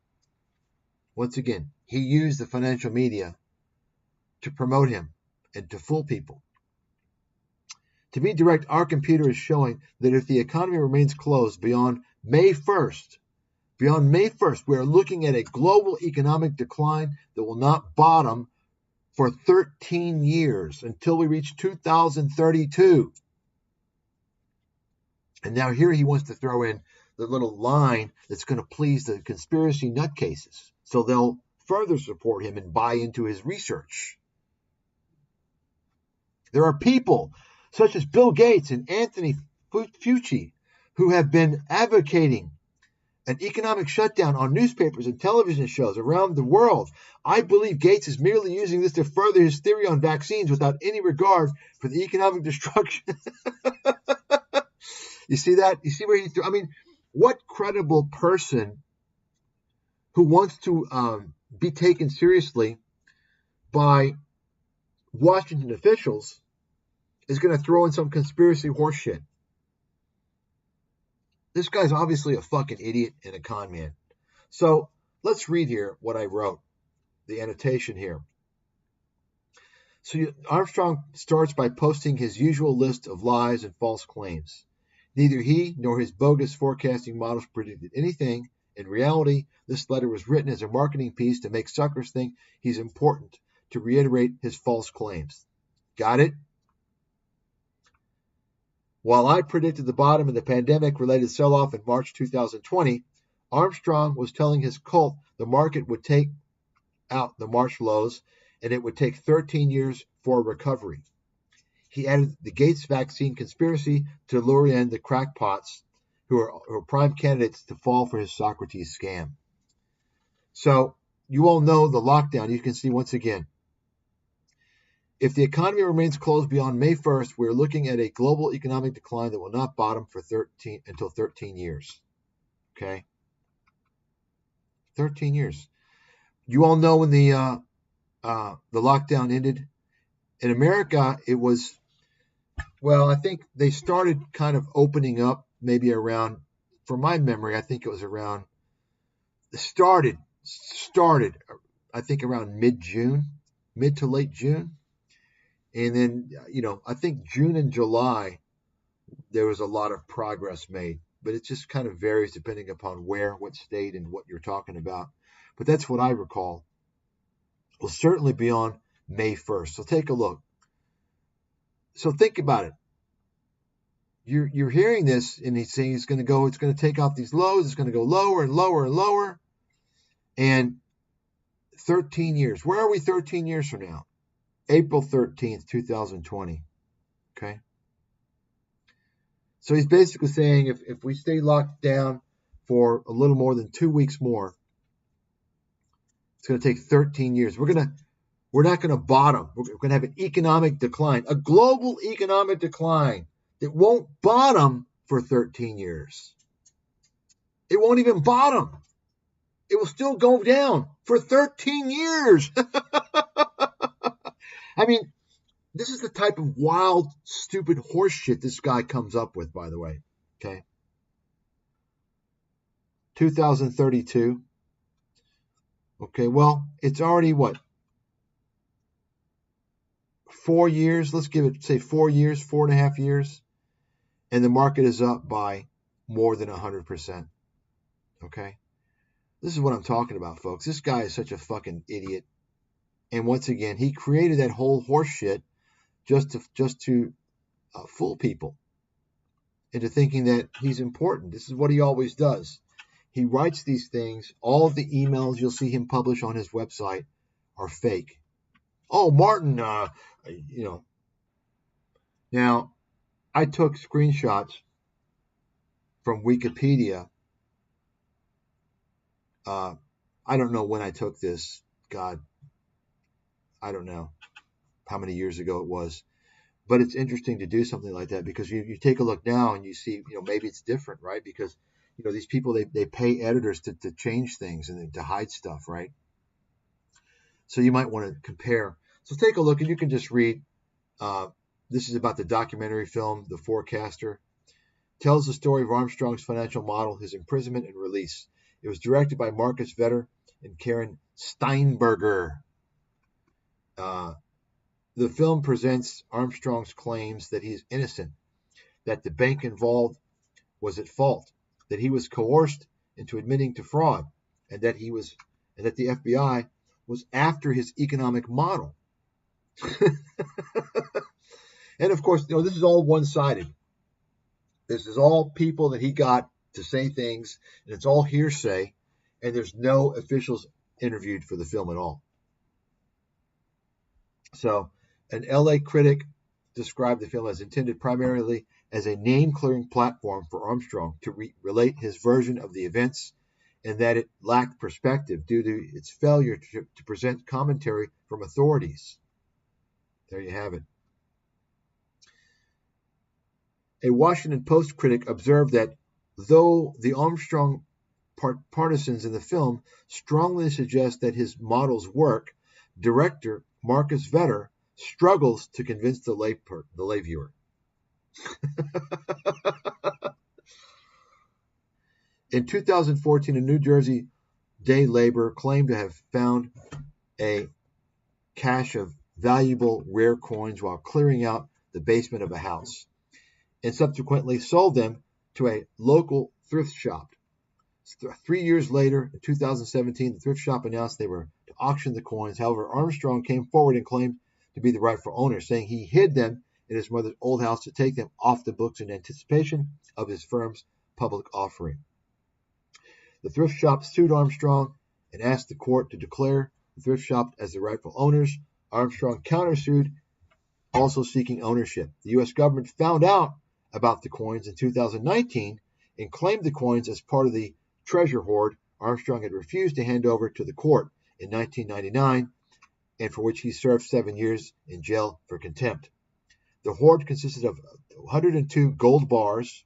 Once again, he used the financial media to promote him and to fool people. To be direct, our computer is showing that if the economy remains closed beyond May 1st, we are looking at a global economic decline that will not bottom for 13 years until we reach 2032. And now here he wants to throw in the little line that's going to please the conspiracy nutcases, so they'll further support him and buy into his research. There are people such as Bill Gates and Anthony Fauci who have been advocating an economic shutdown on newspapers and television shows around the world. I believe Gates is merely using this to further his theory on vaccines without any regard for the economic destruction. You see that? You see where he threw? I mean, what credible person who wants to be taken seriously by Washington officials is going to throw in some conspiracy horseshit? This guy's obviously a fucking idiot and a con man. So let's read here what I wrote, the annotation here. So Armstrong starts by posting his usual list of lies and false claims. Neither he nor his bogus forecasting models predicted anything. In reality, this letter was written as a marketing piece to make suckers think he's important, to reiterate his false claims. Got it? While I predicted the bottom of the pandemic-related sell-off in March 2020, Armstrong was telling his cult the market would take out the March lows and it would take 13 years for a recovery. He added the Gates vaccine conspiracy to lure in the crackpots who are prime candidates to fall for his Socrates scam. So you all know the lockdown. You can see once again, if the economy remains closed beyond May 1st, we're looking at a global economic decline that will not bottom until 13 years. Okay? 13 years. You all know when the lockdown ended. In America, it was, well, I think they started kind of opening up maybe around, from my memory, I think it was around, started, I think around mid-June, mid to late June. And then, I think June and July, there was a lot of progress made. But it just kind of varies depending upon where, what state, and what you're talking about. But that's what I recall. Will certainly be on May 1st. So take a look. So think about it. You're hearing this, and he's saying it's going to take off these lows. It's going to go lower and lower and lower. And 13 years. Where are we 13 years from now? April 13th, 2020. Okay? So he's basically saying if we stay locked down for a little more than 2 weeks more, it's going to take 13 years. We're not going to bottom. We're going to have an economic decline, a global economic decline that won't bottom for 13 years. It won't even bottom. It will still go down for 13 years. I mean, this is the type of wild, stupid horse shit this guy comes up with, by the way. Okay. 2032. Okay, well, it's already what? 4 years. Let's give it, say, 4 years, 4.5 years. And the market is up by more than 100%. Okay. This is what I'm talking about, folks. This guy is such a fucking idiot. And once again, he created that whole horse shit just to fool people into thinking that he's important. This is what he always does. He writes these things. All of the emails you'll see him publish on his website are fake. Oh, Martin, Now, I took screenshots from Wikipedia. I don't know when I took this. God, I don't know how many years ago it was. But it's interesting to do something like that because you take a look now and you see, maybe it's different, right? Because, these people, they pay editors to change things and to hide stuff, right? So you might want to compare. So take a look and you can just read. This is about the documentary film, The Forecaster. Tells the story of Armstrong's financial model, his imprisonment and release. It was directed by Marcus Vetter and Karen Steinberger. The film presents Armstrong's claims that he's innocent, that the bank involved was at fault, that he was coerced into admitting to fraud, and that the FBI was after his economic model. And of course, this is all one-sided. This is all people that he got to say things, and it's all hearsay, and there's no officials interviewed for the film at all. So, an LA critic described the film as intended primarily as a name-clearing platform for Armstrong to relate his version of the events, and that it lacked perspective due to its failure to present commentary from authorities. There you have it. A Washington Post critic observed that though the Armstrong partisans in the film strongly suggest that his models work, director Marcus Vetter struggles to convince the lay viewer. In 2014, a New Jersey day laborer claimed to have found a cache of valuable rare coins while clearing out the basement of a house, and subsequently sold them to a local thrift shop. 3 years later, in 2017, the thrift shop announced they were to auction the coins. However, Armstrong came forward and claimed to be the rightful owner, saying he hid them in his mother's old house to take them off the books in anticipation of his firm's public offering. The thrift shop sued Armstrong and asked the court to declare the thrift shop as the rightful owners. Armstrong countersued, also seeking ownership. The U.S. government found out about the coins in 2019 and claimed the coins as part of the treasure hoard Armstrong had refused to hand over to the court in 1999, and for which he served 7 years in jail for contempt. The hoard consisted of 102 gold bars,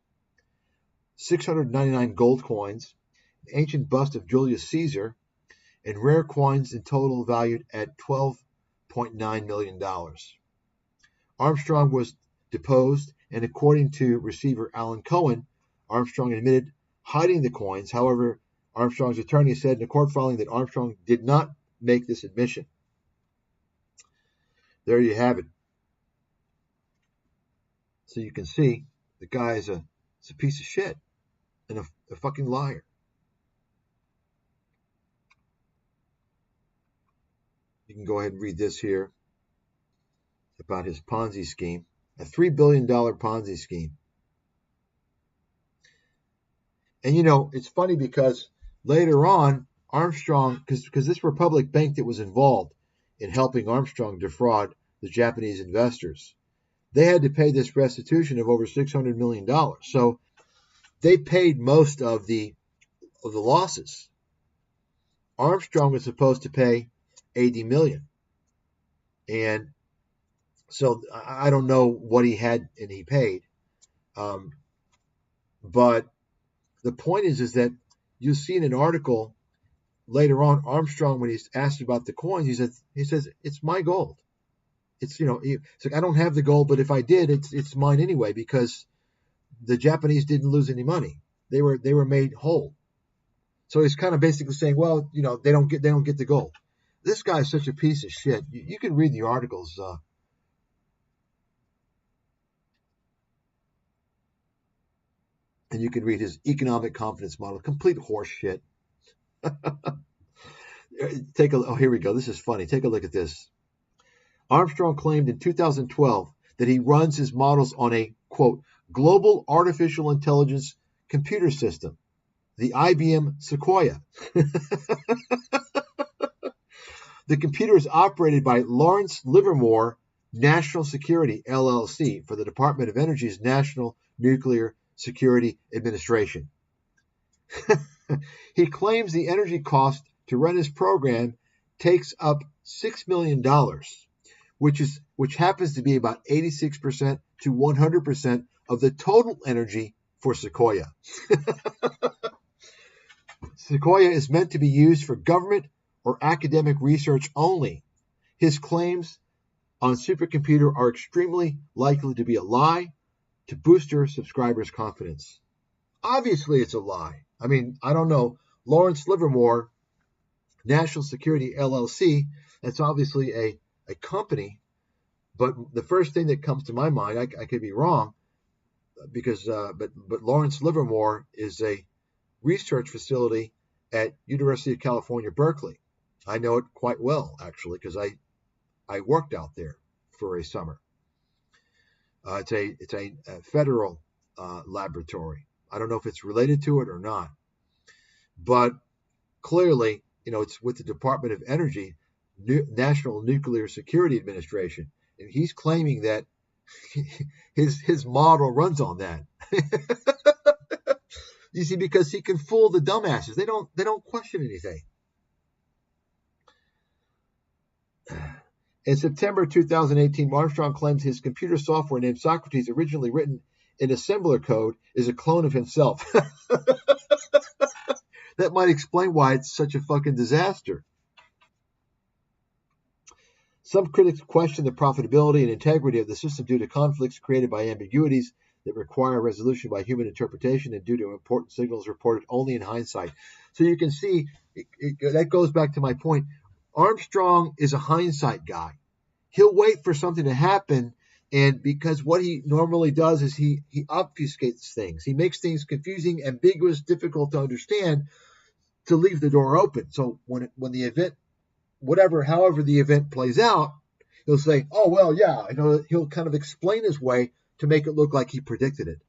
699 gold coins, an ancient bust of Julius Caesar, and rare coins in total valued at $12.9 million. Armstrong was deposed, and according to receiver Alan Cohen, Armstrong admitted hiding the coins. However, Armstrong's attorney said in a court filing that Armstrong did not make this admission. There you have it. So you can see the guy is a piece of shit and a fucking liar. You can go ahead and read this here about his Ponzi scheme, a $3 billion Ponzi scheme. And, it's funny because later on, Armstrong, because this Republic Bank that was involved in helping Armstrong defraud the Japanese investors, they had to pay this restitution of over $600 million. So they paid most of the losses. Armstrong was supposed to pay $80 million. And so I don't know what he had and he paid. But the point is that you'll see in an article later on, Armstrong, when he's asked about the coins, he says, it's my gold. It's, it's like, I don't have the gold, but if I did, it's mine anyway, because the Japanese didn't lose any money. They were made whole. So he's kind of basically saying, well, they don't get the gold. This guy's such a piece of shit. You can read the articles. And you can read his economic confidence model. Complete horse shit. Here we go. This is funny. Take a look at this. Armstrong claimed in 2012 that he runs his models on a, quote, global artificial intelligence computer system, the IBM Sequoia. The computer is operated by Lawrence Livermore National Security, LLC, for the Department of Energy's National Nuclear Security Administration. He claims the energy cost to run his program takes up $6 million, which happens to be about 86% to 100% of the total energy for Sequoia. Sequoia is meant to be used for government or academic research only. His claims on supercomputer are extremely likely to be a lie to booster subscribers' confidence. Obviously, it's a lie. I mean, I don't know. Lawrence Livermore, National Security LLC, that's obviously a company. But the first thing that comes to my mind, I could be wrong, because but Lawrence Livermore is a research facility at University of California, Berkeley. I know it quite well, actually, because I worked out there for a summer. It's a federal laboratory. I don't know if it's related to it or not, but clearly, it's with the Department of Energy, National Nuclear Security Administration, and he's claiming that his model runs on that. You see, because he can fool the dumbasses. They don't question anything. In September 2018, Armstrong claims his computer software named Socrates, originally written in assembler code, is a clone of himself. That might explain why it's such a fucking disaster. Some critics question the profitability and integrity of the system due to conflicts created by ambiguities that require resolution by human interpretation and due to important signals reported only in hindsight. So you can see, that goes back to my point. Armstrong is a hindsight guy. He'll wait for something to happen, and because what he normally does is he obfuscates things. He makes things confusing, ambiguous, difficult to understand to leave the door open. So when the event, however the event plays out, he'll say, oh, well, yeah. He'll kind of explain his way to make it look like he predicted it.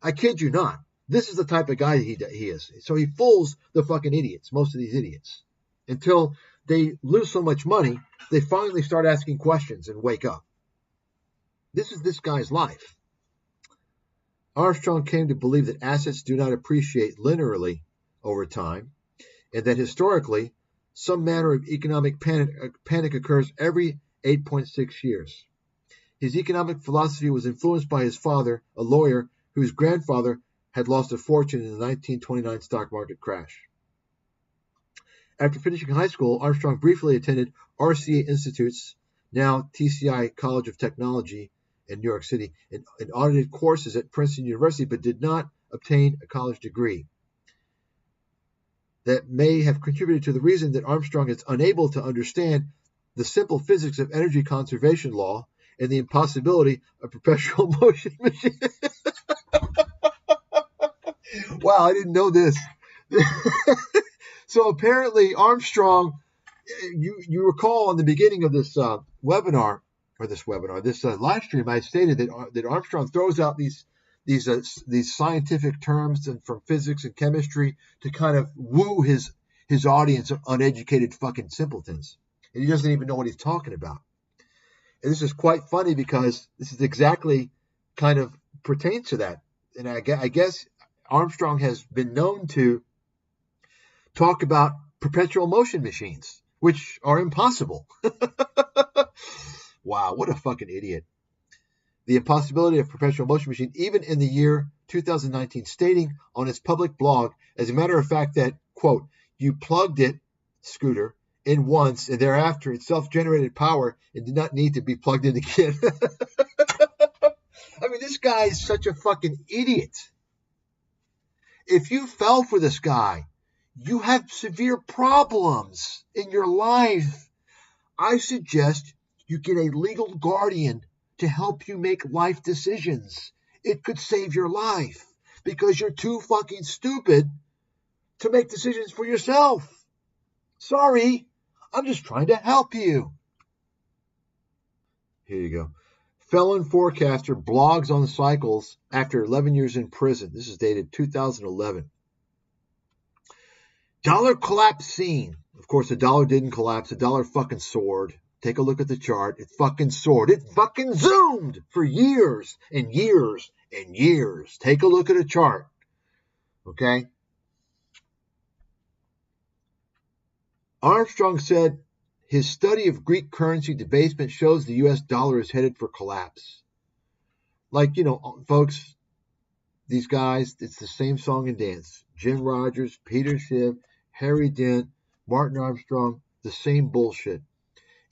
I kid you not. This is the type of guy he is. So he fools the fucking idiots, most of these idiots, until they lose so much money, they finally start asking questions and wake up. This is this guy's life. Armstrong came to believe that assets do not appreciate linearly over time, and that historically, some manner of economic panic occurs every 8.6 years. His economic philosophy was influenced by his father, a lawyer whose grandfather had lost a fortune in the 1929 stock market crash. After finishing high school, Armstrong briefly attended RCA Institute's, now TCI College of Technology in New York City, and audited courses at Princeton University, but did not obtain a college degree. That may have contributed to the reason that Armstrong is unable to understand the simple physics of energy conservation law and the impossibility of perpetual motion machines. Wow, I didn't know this. So apparently Armstrong, you recall in the beginning of this this live stream, I stated that Armstrong throws out these scientific terms and from physics and chemistry to kind of woo his audience of uneducated fucking simpletons, and he doesn't even know what he's talking about. And this is quite funny because this is exactly kind of pertains to that. And I guess Armstrong has been known to talk about perpetual motion machines, which are impossible. Wow, what a fucking idiot. The impossibility of perpetual motion machine, even in the year 2019, stating on his public blog, as a matter of fact, that, quote, you plugged it, Scooter, in once, and thereafter it self-generated power and did not need to be plugged in again. I mean, this guy is such a fucking idiot. If you fell for this guy, you have severe problems in your life. I suggest you get a legal guardian to help you make life decisions. It could save your life because you're too fucking stupid to make decisions for yourself. Sorry, I'm just trying to help you. Here you go. Felon forecaster blogs on cycles after 11 years in prison. This is dated 2011. Dollar collapse seen. Of course, the dollar didn't collapse. The dollar fucking soared. Take a look at the chart. It fucking soared. It fucking zoomed for years and years and years. Take a look at a chart. Okay? Armstrong said his study of Greek currency debasement shows the U.S. dollar is headed for collapse. Like, you know, folks, these guys, it's the same song and dance. Jim Rogers, Peter Schiff, Harry Dent, Martin Armstrong, the same bullshit.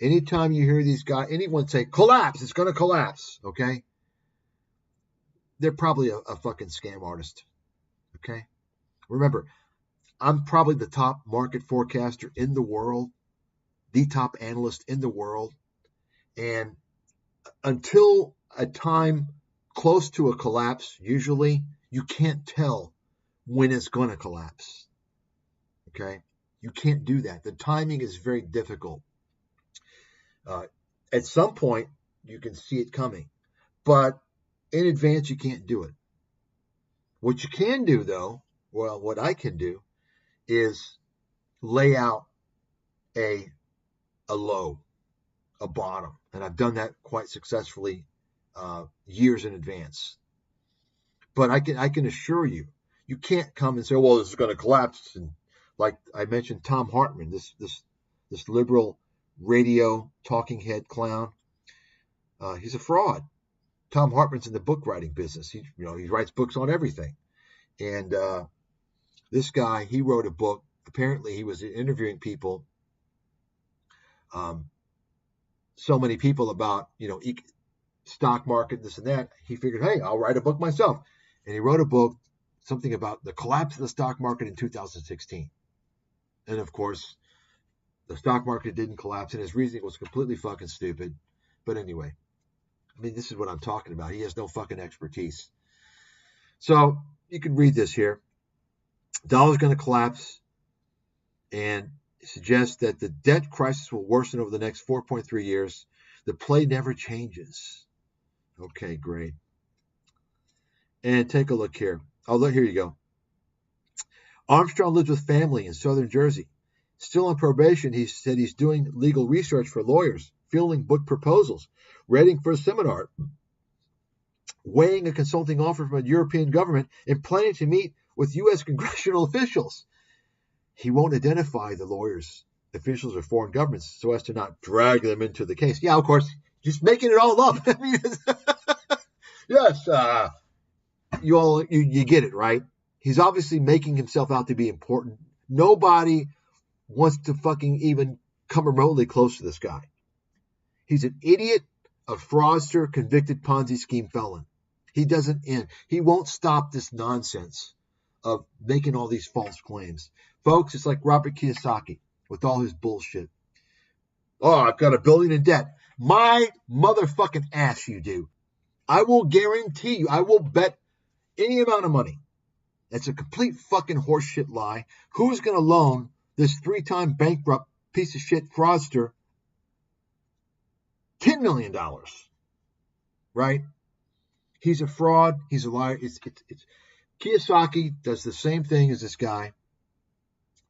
Anytime you hear these guys, anyone say, collapse, it's going to collapse, okay? They're probably a fucking scam artist, okay? Remember, I'm probably the top market forecaster in the world, the top analyst in the world, and until a time close to a collapse, usually, you can't tell when it's going to collapse, okay? You can't do that. The timing is very difficult. At some point, you can see it coming, but in advance, you can't do it. What you can do, though, well, what I can do is lay out a low, a bottom, and I've done that quite successfully years in advance. But I can assure you, you can't come and say, well, this is going to collapse. And like I mentioned, Tom Hartman, this liberal radio talking head clown, he's a fraud. Tom Hartman's in the book writing business. He writes books on everything. And this guy, he wrote a book. Apparently, he was interviewing people, so many people about, stock market, this and that. He figured, hey, I'll write a book myself. And he wrote a book, something about the collapse of the stock market in 2016. And of course, the stock market didn't collapse, and his reasoning was completely fucking stupid. But anyway, I mean, this is what I'm talking about. He has no fucking expertise. So you can read this here. Dollar's going to collapse, and suggests that the debt crisis will worsen over the next 4.3 years. The play never changes. Okay, great. And take a look here. Oh, look, here you go. Armstrong lives with family in southern Jersey. Still on probation, he said he's doing legal research for lawyers, fielding book proposals, reading for a seminar, weighing a consulting offer from a European government, and planning to meet with U.S. congressional officials. He won't identify the lawyers, officials, or foreign governments so as to not drag them into the case. Yeah, of course, just making it all up. I mean, yes, you get it, right? He's obviously making himself out to be important. Nobody wants to fucking even come remotely close to this guy. He's an idiot, a fraudster, convicted Ponzi scheme felon. He doesn't end. He won't stop this nonsense of making all these false claims. Folks, it's like Robert Kiyosaki with all his bullshit. Oh, I've got $1 billion in debt. My motherfucking ass you do. I will guarantee you, I will bet any amount of money. That's a complete fucking horseshit lie. Who's going to loan this 3-time bankrupt piece of shit fraudster $10 million? Right? He's a fraud. He's a liar. Kiyosaki does the same thing as this guy.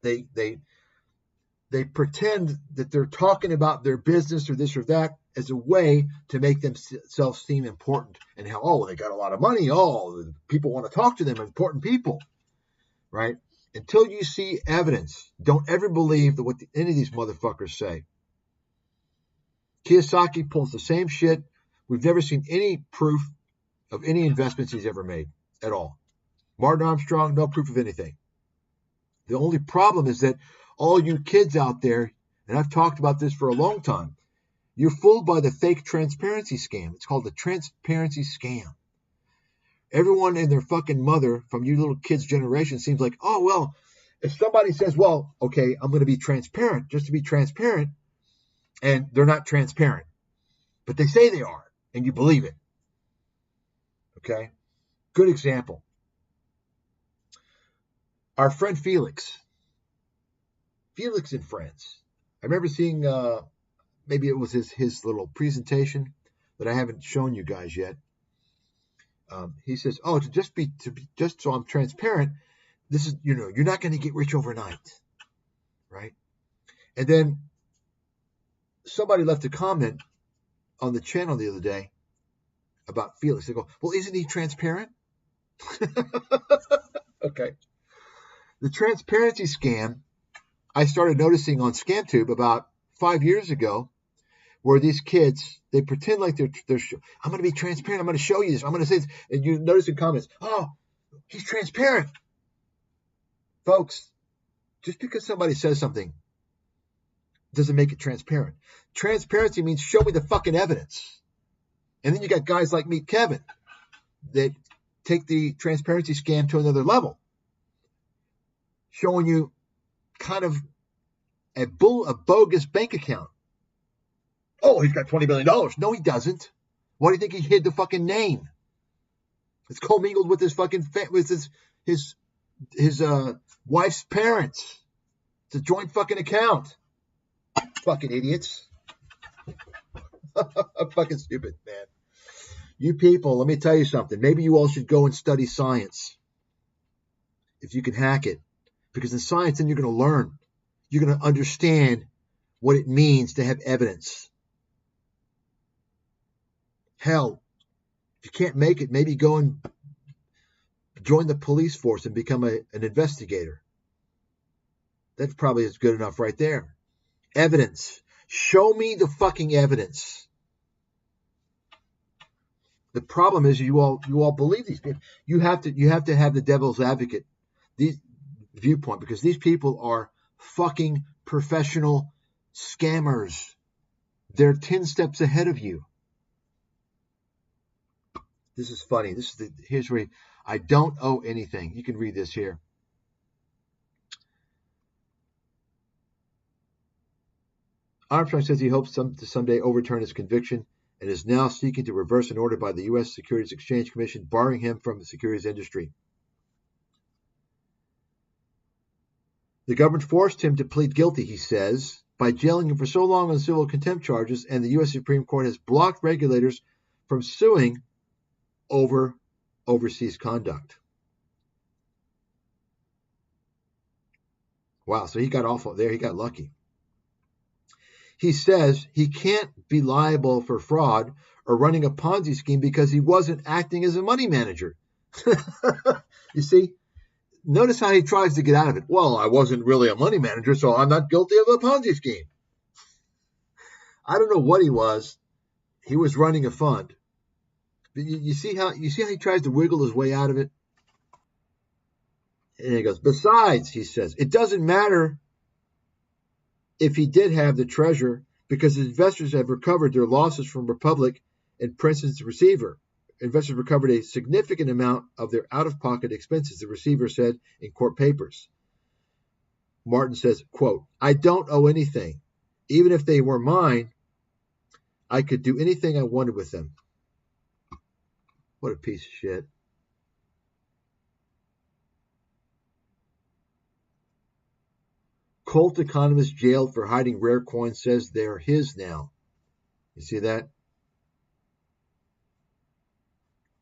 They pretend that they're talking about their business or this or that as a way to make themselves seem important. And how, oh, they got a lot of money. Oh, people want to talk to them, important people. Right? Until you see evidence, don't ever believe what any of these motherfuckers say. Kiyosaki pulls the same shit. We've never seen any proof of any investments he's ever made at all. Martin Armstrong, no proof of anything. The only problem is that all you kids out there, and I've talked about this for a long time, you're fooled by the fake transparency scam. It's called the transparency scam. Everyone and their fucking mother from you little kids' generation seems like, oh, well, if somebody says, well, okay, I'm going to be transparent, just to be transparent, and they're not transparent, but they say they are, and you believe it. Okay? Good example. Our friend Felix and Friends. I remember seeing, maybe it was his little presentation that I haven't shown you guys yet. He says, oh, just so I'm transparent, this is, you're not going to get rich overnight, right? And then somebody left a comment on the channel the other day about Felix. They go, well, isn't he transparent? Okay. The transparency scam I started noticing on ScamTube about 5 years ago, where these kids, they pretend like they're I'm going to be transparent. I'm going to show you this. I'm going to say this. And you notice in comments, oh, he's transparent. Folks, just because somebody says something doesn't make it transparent. Transparency means show me the fucking evidence. And then you got guys like Meet Kevin that take the transparency scam to another level, showing you kind of a bogus bank account. Oh, he's got $20 million. No, he doesn't. Why do you think he hid the fucking name? It's commingled with his fucking with his wife's parents. It's a joint fucking account. Fucking idiots. I'm fucking stupid, man. You people, let me tell you something. Maybe you all should go and study science if you can hack it. Because in science, then you're going to learn. You're going to understand what it means to have evidence. Hell, if you can't make it, maybe go and join the police force and become an investigator. That probably is good enough right there. Evidence. Show me the fucking evidence. The problem is you all believe these people. You have to have the devil's advocate viewpoint, because these people are fucking professional scammers. They're 10 steps ahead of you. This is funny. Here's where I don't owe anything. You can read this here. Armstrong says he hopes to someday overturn his conviction and is now seeking to reverse an order by the U.S. Securities Exchange Commission barring him from the securities industry. The government forced him to plead guilty, he says, by jailing him for so long on civil contempt charges, and the U.S. Supreme Court has blocked regulators from suing over overseas conduct. Wow, so he got off there. He got lucky. He says he can't be liable for fraud or running a Ponzi scheme because he wasn't acting as a money manager. You see? Notice how he tries to get out of it. Well, I wasn't really a money manager, so I'm not guilty of a Ponzi scheme. I don't know what he was. He was running a fund. But you see how he tries to wiggle his way out of it? And he goes, besides, he says, it doesn't matter if he did have the treasure because his investors have recovered their losses from Republic and Princeton's receiver. Investors recovered a significant amount of their out-of-pocket expenses, the receiver said in court papers. Martin says, quote, I don't owe anything. Even if they were mine, I could do anything I wanted with them. What a piece of shit. Colt economist jailed for hiding rare coins says they're his now. You see that?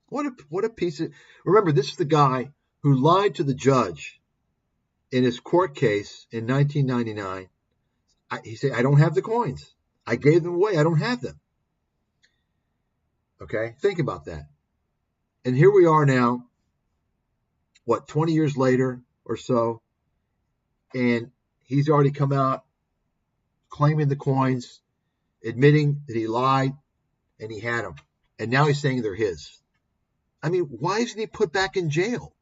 What a piece of... Remember, this is the guy who lied to the judge in his court case in 1999. He said, I don't have the coins. I gave them away. I don't have them. Okay? Think about that. And here we are now, 20 years later or so, and he's already come out claiming the coins, admitting that he lied, and he had them. And now he's saying they're his. I mean, why isn't he put back in jail?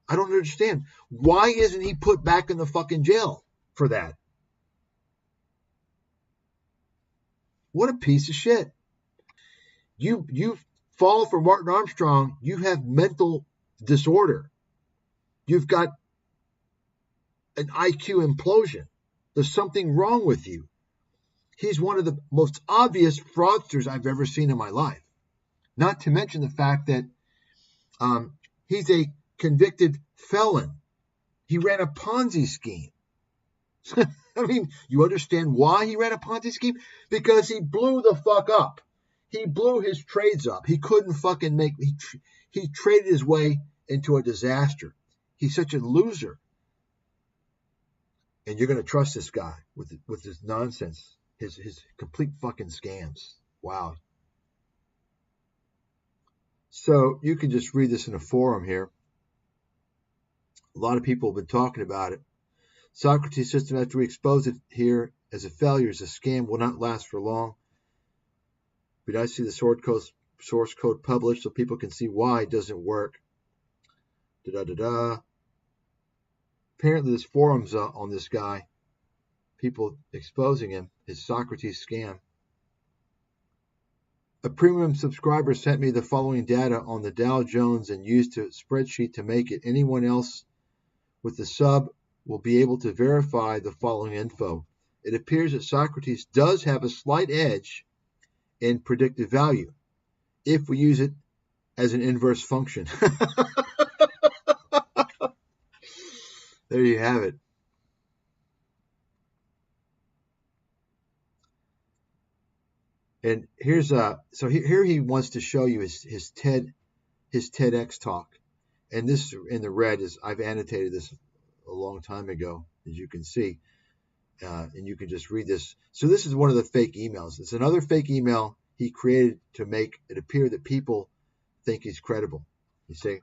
I don't understand. Why isn't he put back in the fucking jail for that? What a piece of shit. You fall for Martin Armstrong, you have mental disorder. You've got an IQ implosion. There's something wrong with you. He's one of the most obvious fraudsters I've ever seen in my life. Not to mention the fact that he's a convicted felon. He ran a Ponzi scheme. I mean, you understand why he ran a Ponzi scheme? Because he blew the fuck up. He blew his trades up. He couldn't fucking he traded his way into a disaster. He's such a loser. And you're going to trust this guy with his nonsense, his complete fucking scams. Wow. So you can just read this in a forum here. A lot of people have been talking about it. Socrates system, after we expose it here as a failure, as a scam, will not last for long. But I see the source code published so people can see why it doesn't work. Apparently there's forums on this guy. People exposing him, his Socrates scam. A premium subscriber sent me the following data on the Dow Jones and used a spreadsheet to make it. Anyone else with the sub will be able to verify the following info. It appears that Socrates does have a slight edge in predictive value if we use it as an inverse function. There you have it. And here's here he wants to show you his TEDx talk, and this in the red is I've annotated this a long time ago, as you can see, and you can just read this. So this is one of the fake emails. It's another fake email he created to make it appear that people think he's credible. You see,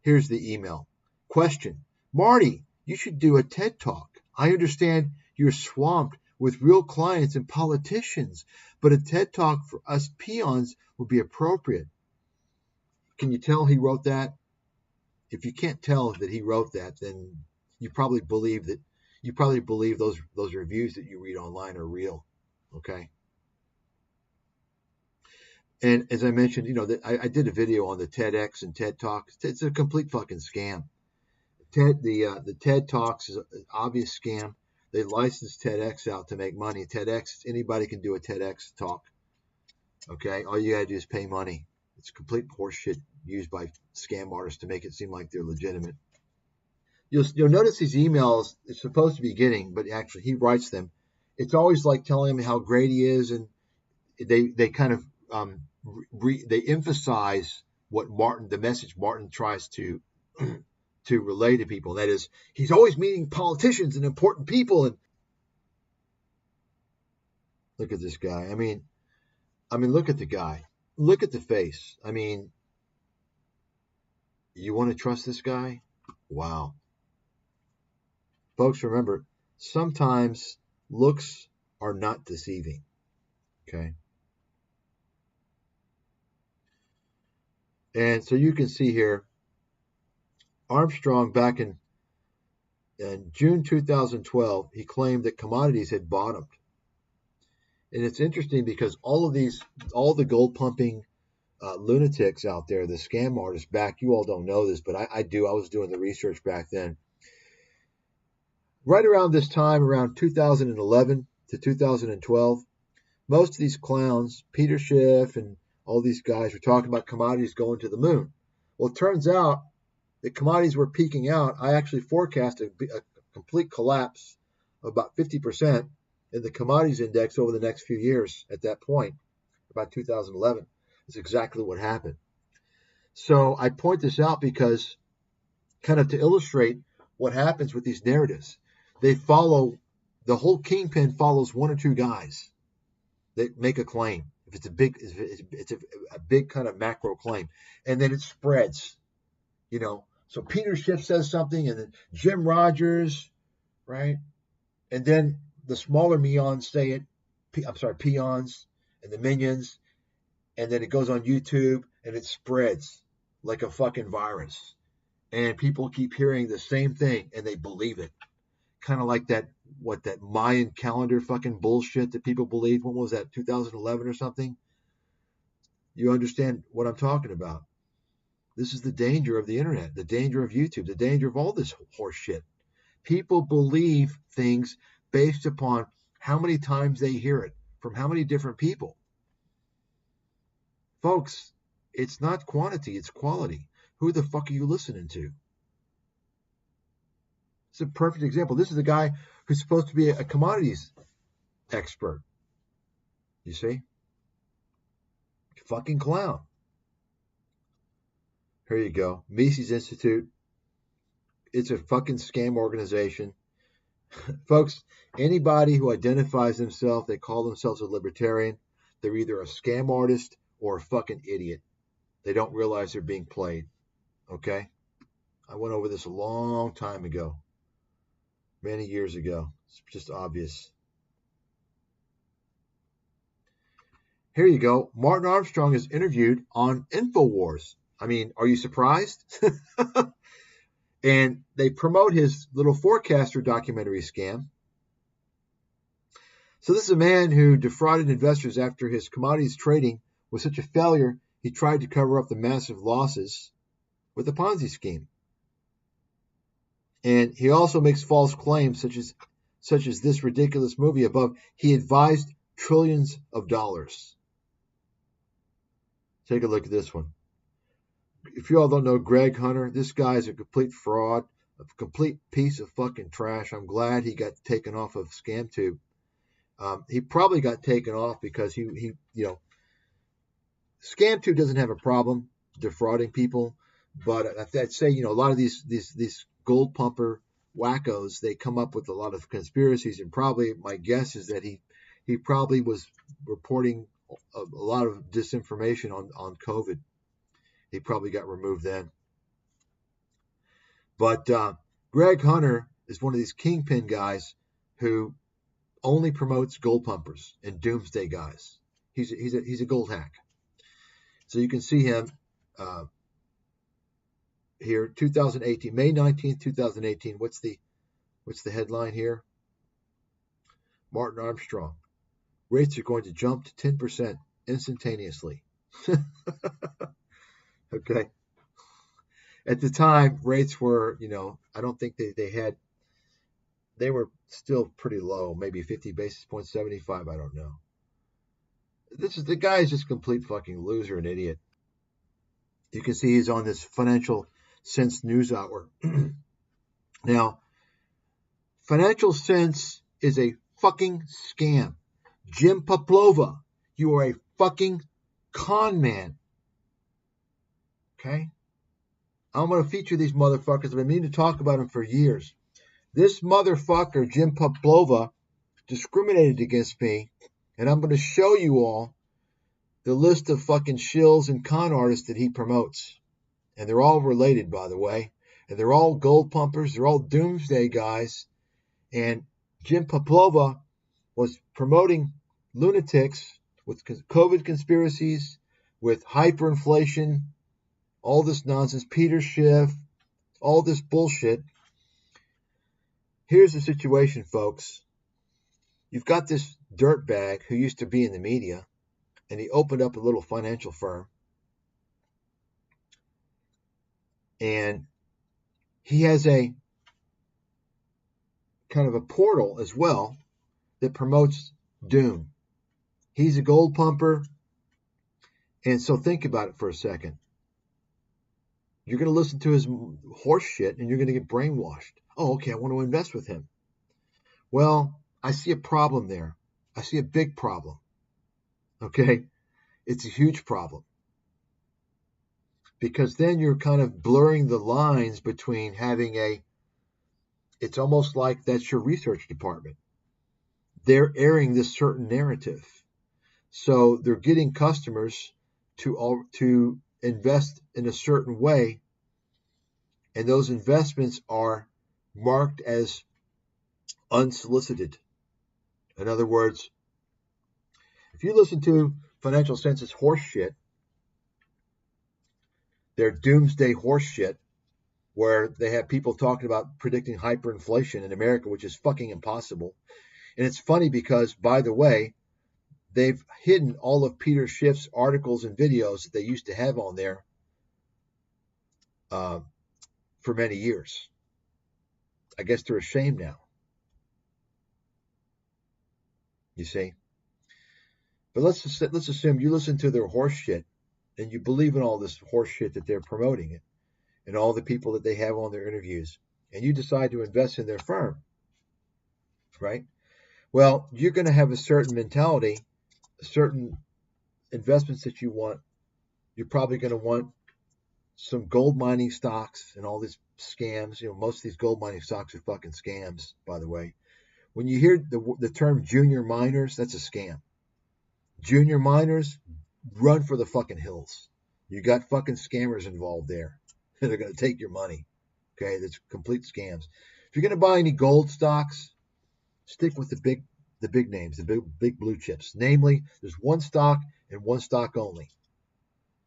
here's the email. Question: Marty, you should do a TED talk. I understand you're swamped with real clients and politicians, but a TED talk for us peons would be appropriate. Can you tell he wrote that? If you can't tell that he wrote that, then you probably believe those reviews that you read online are real. Okay. And as I mentioned, I did a video on the TEDx and TED Talks. It's a complete fucking scam. The TED Talks is an obvious scam. They license TEDx out to make money. TEDx, anybody can do a TEDx talk. Okay, all you gotta do is pay money. It's complete horseshit used by scam artists to make it seem like they're legitimate. You'll notice these emails it's supposed to be getting, but actually he writes them. It's always like telling him how great he is, and they kind of they emphasize what the message Martin tries to to relay to people. That is, he's always meeting politicians and important people. And look at this guy. I mean, look at the guy. Look at the face. I mean, you want to trust this guy? Wow. Folks, remember, sometimes looks are not deceiving. Okay? And so you can see here, Armstrong back in June 2012, he claimed that commodities had bottomed. And it's interesting because all the gold pumping lunatics out there, the scam artists back, you all don't know this, but I do. I was doing the research back then. Right around this time, around 2011 to 2012, most of these clowns, Peter Schiff and all these guys, were talking about commodities going to the moon. Well, it turns out that commodities were peaking out. I actually forecast a complete collapse of about 50% in the commodities index over the next few years at that point, about 2011. That's exactly what happened. So I point this out because kind of to illustrate what happens with these narratives. They follow, the whole kingpin follows one or two guys that make a claim. If it's a big kind of macro claim, and then it spreads, you know. So Peter Schiff says something, and then Jim Rogers, right? And then the smaller meons say it, peons and the minions, and then it goes on YouTube and it spreads like a fucking virus. And people keep hearing the same thing and they believe it. Kind of like that Mayan calendar fucking bullshit that people believe. When was that, 2011 or something? You understand what I'm talking about. This is the danger of the internet, the danger of YouTube, the danger of all this horse shit. People believe things based upon how many times they hear it from how many different people. Folks, it's not quantity, it's quality. Who the fuck are you listening to? It's a perfect example. This is a guy who's supposed to be a commodities expert. You see? Fucking clown. Here you go. Mises Institute. It's a fucking scam organization. Folks, anybody who identifies themselves, they call themselves a libertarian, they're either a scam artist or a fucking idiot. They don't realize they're being played. Okay? I went over this a long time ago. Many years ago. It's just obvious. Here you go. Martin Armstrong is interviewed on InfoWars. I mean, are you surprised? And they promote his little forecaster documentary scam. So this is a man who defrauded investors after his commodities trading was such a failure, he tried to cover up the massive losses with a Ponzi scheme. And he also makes false claims such as this ridiculous movie above. He advised trillions of dollars. Take a look at this one. If you all don't know Greg Hunter, this guy is a complete fraud, a complete piece of fucking trash. I'm glad he got taken off of ScamTube. He probably got taken off because he you know, ScamTube doesn't have a problem defrauding people, but I'd say, you know, a lot of these gold pumper wackos, they come up with a lot of conspiracies, and probably my guess is that he probably was reporting a lot of disinformation on COVID. He probably got removed then. But Greg Hunter is one of these kingpin guys who only promotes gold pumpers and doomsday guys. He's a gold hack. So you can see him here, 2018, May 19th, 2018. What's the headline here? Martin Armstrong. Rates are going to jump to 10% instantaneously. Okay. At the time, rates were, you know, I don't think they were still pretty low, maybe 50 basis points, 75, I don't know. The guy is just a complete fucking loser and idiot. You can see he's on this Financial Sense News Hour. Now, Financial Sense is a fucking scam. Jim Poplova, you are a fucking con man. Okay? I'm going to feature these motherfuckers. I've been meaning to talk about them for years. This motherfucker, Jim Poplova, discriminated against me, and I'm going to show you all the list of fucking shills and con artists that he promotes. And they're all related, by the way. And they're all gold pumpers. They're all doomsday guys. And Jim Poplova was promoting lunatics with COVID conspiracies, with hyperinflation, all this nonsense, Peter Schiff, all this bullshit. Here's the situation, folks. You've got this dirtbag who used to be in the media, and he opened up a little financial firm. And he has a kind of a portal as well that promotes doom. He's a gold pumper. And so think about it for a second. You're going to listen to his horse shit and you're going to get brainwashed. Oh, okay, I want to invest with him. Well, I see a problem there. I see a big problem. Okay? It's a huge problem. Because then you're kind of blurring the lines between having it's almost like that's your research department. They're airing this certain narrative. So they're getting customers to invest in a certain way, and those investments are marked as unsolicited. In other words, if you listen to Financial Census horse shit, their doomsday horse shit, where they have people talking about predicting hyperinflation in America, which is fucking impossible. And it's funny because, by the way, they've hidden all of Peter Schiff's articles and videos that they used to have on there for many years. I guess they're ashamed now. You see? But let's assume you listen to their horse shit and you believe in all this horse shit that they're promoting it and all the people that they have on their interviews, and you decide to invest in their firm, right? Well, you're going to have a certain mentality, certain investments that you want. You're probably going to want some gold mining stocks and all these scams. You know, most of these gold mining stocks are fucking scams, by the way. When you hear the term junior miners, that's a scam. Junior miners, run for the fucking hills. You got fucking scammers involved there. They're going to take your money. Okay, that's complete scams. If you're going to buy any gold stocks, stick with the big names, the big blue chips. Namely, there's one stock and one stock only.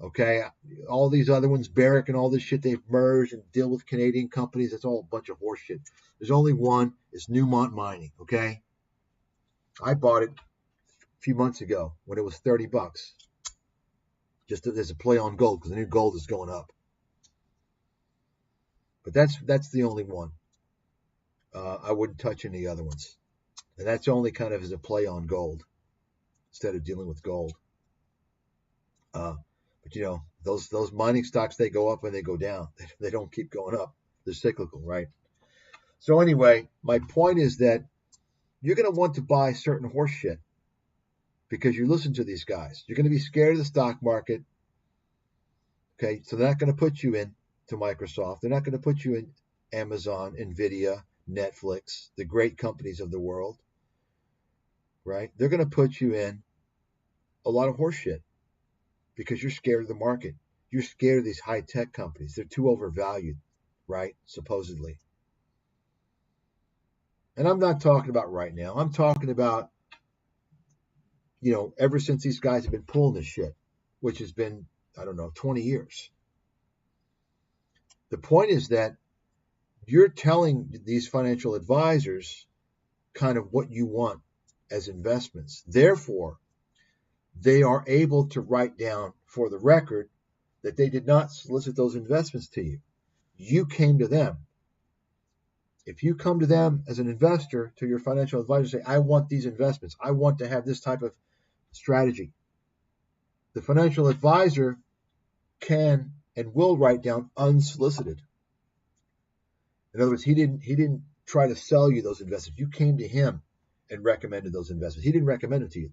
Okay, all these other ones, Barrick and all this shit, they've merged and deal with Canadian companies. That's all a bunch of horse shit. There's only one. It's Newmont Mining. Okay, I bought it a few months ago when it was $30, just as a play on gold because the new gold is going up. But that's the only one. I wouldn't touch any other ones, and that's only kind of as a play on gold instead of dealing with gold. But you know, those mining stocks, they go up and they go down. They don't keep going up. They're cyclical, right? So anyway, my point is that you're going to want to buy certain horse shit because you listen to these guys. You're going to be scared of the stock market. Okay, so they're not going to put you in to Microsoft. They're not going to put you in Amazon, Nvidia, Netflix, the great companies of the world, right? They're going to put you in a lot of horse shit because you're scared of the market. You're scared of these high-tech companies. They're too overvalued, right? Supposedly. And I'm not talking about right now. I'm talking about, you know, ever since these guys have been pulling this shit, which has been, 20 years. The point is that you're telling these financial advisors kind of what you want as investments. Therefore, they are able to write down for the record that they did not solicit those investments to you. You came to them. If you come to them as an investor, to your financial advisor, say, I want these investments. I want to have this type of strategy. The financial advisor can and will write down unsolicited. In other words, he didn't try to sell you those investments. You came to him and recommended those investments. He didn't recommend them to you.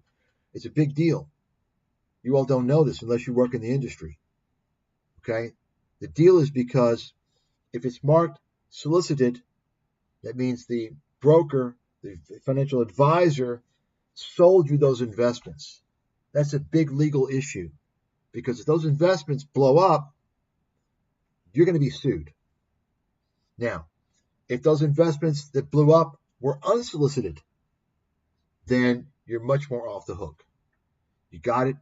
It's a big deal. You all don't know this unless you work in the industry. Okay? The deal is because if it's marked solicited, that means the broker, the financial advisor, sold you those investments. That's a big legal issue because if those investments blow up, you're going to be sued. Now, if those investments that blew up were unsolicited, then you're much more off the hook. You got it?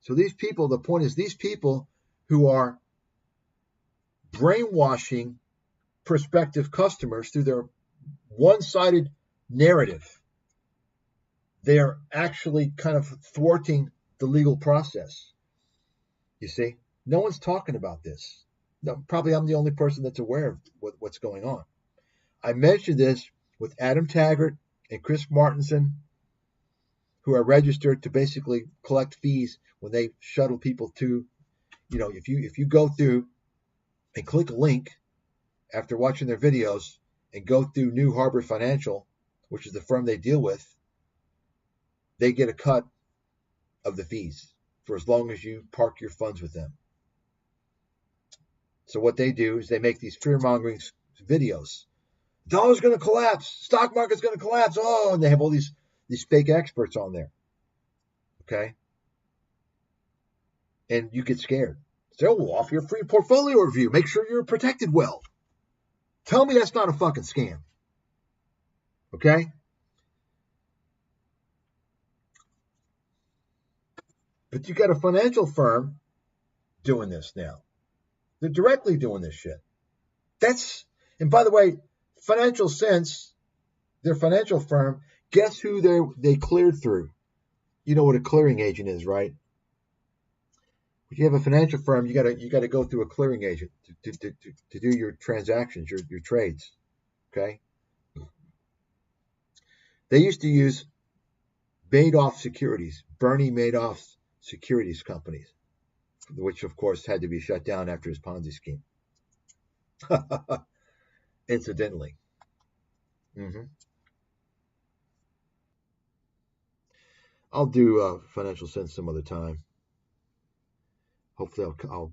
So these people, the point is these people who are brainwashing prospective customers through their one-sided narrative, they're actually kind of thwarting the legal process. You see? No one's talking about this. No, probably I'm the only person that's aware of what's going on. I mentioned this with Adam Taggart and Chris Martenson, who are registered to basically collect fees when they shuttle people to, if you go through and click a link after watching their videos and go through New Harbor Financial, which is the firm they deal with, they get a cut of the fees for as long as you park your funds with them. So what they do is they make these fear-mongering videos. Dollar's going to collapse. Stock market's going to collapse. Oh, and they have all these fake experts on there. Okay? And you get scared. Say, oh, we'll offer you a free portfolio review. Make sure you're protected well. Tell me that's not a fucking scam. Okay? But you got a financial firm doing this now. They're directly doing this shit. And by the way, Financial Sense, their financial firm, guess who they cleared through? You know what a clearing agent is, right? If you have a financial firm, you gotta go through a clearing agent to do your transactions, your trades. Okay? They used to use Madoff Securities, Bernie Madoff's securities companies, which of course had to be shut down after his Ponzi scheme. Incidentally. I'll do Financial Sense some other time. Hopefully I'll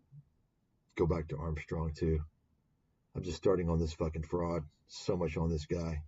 go back to Armstrong too. I'm just starting on this fucking fraud. So much on this guy.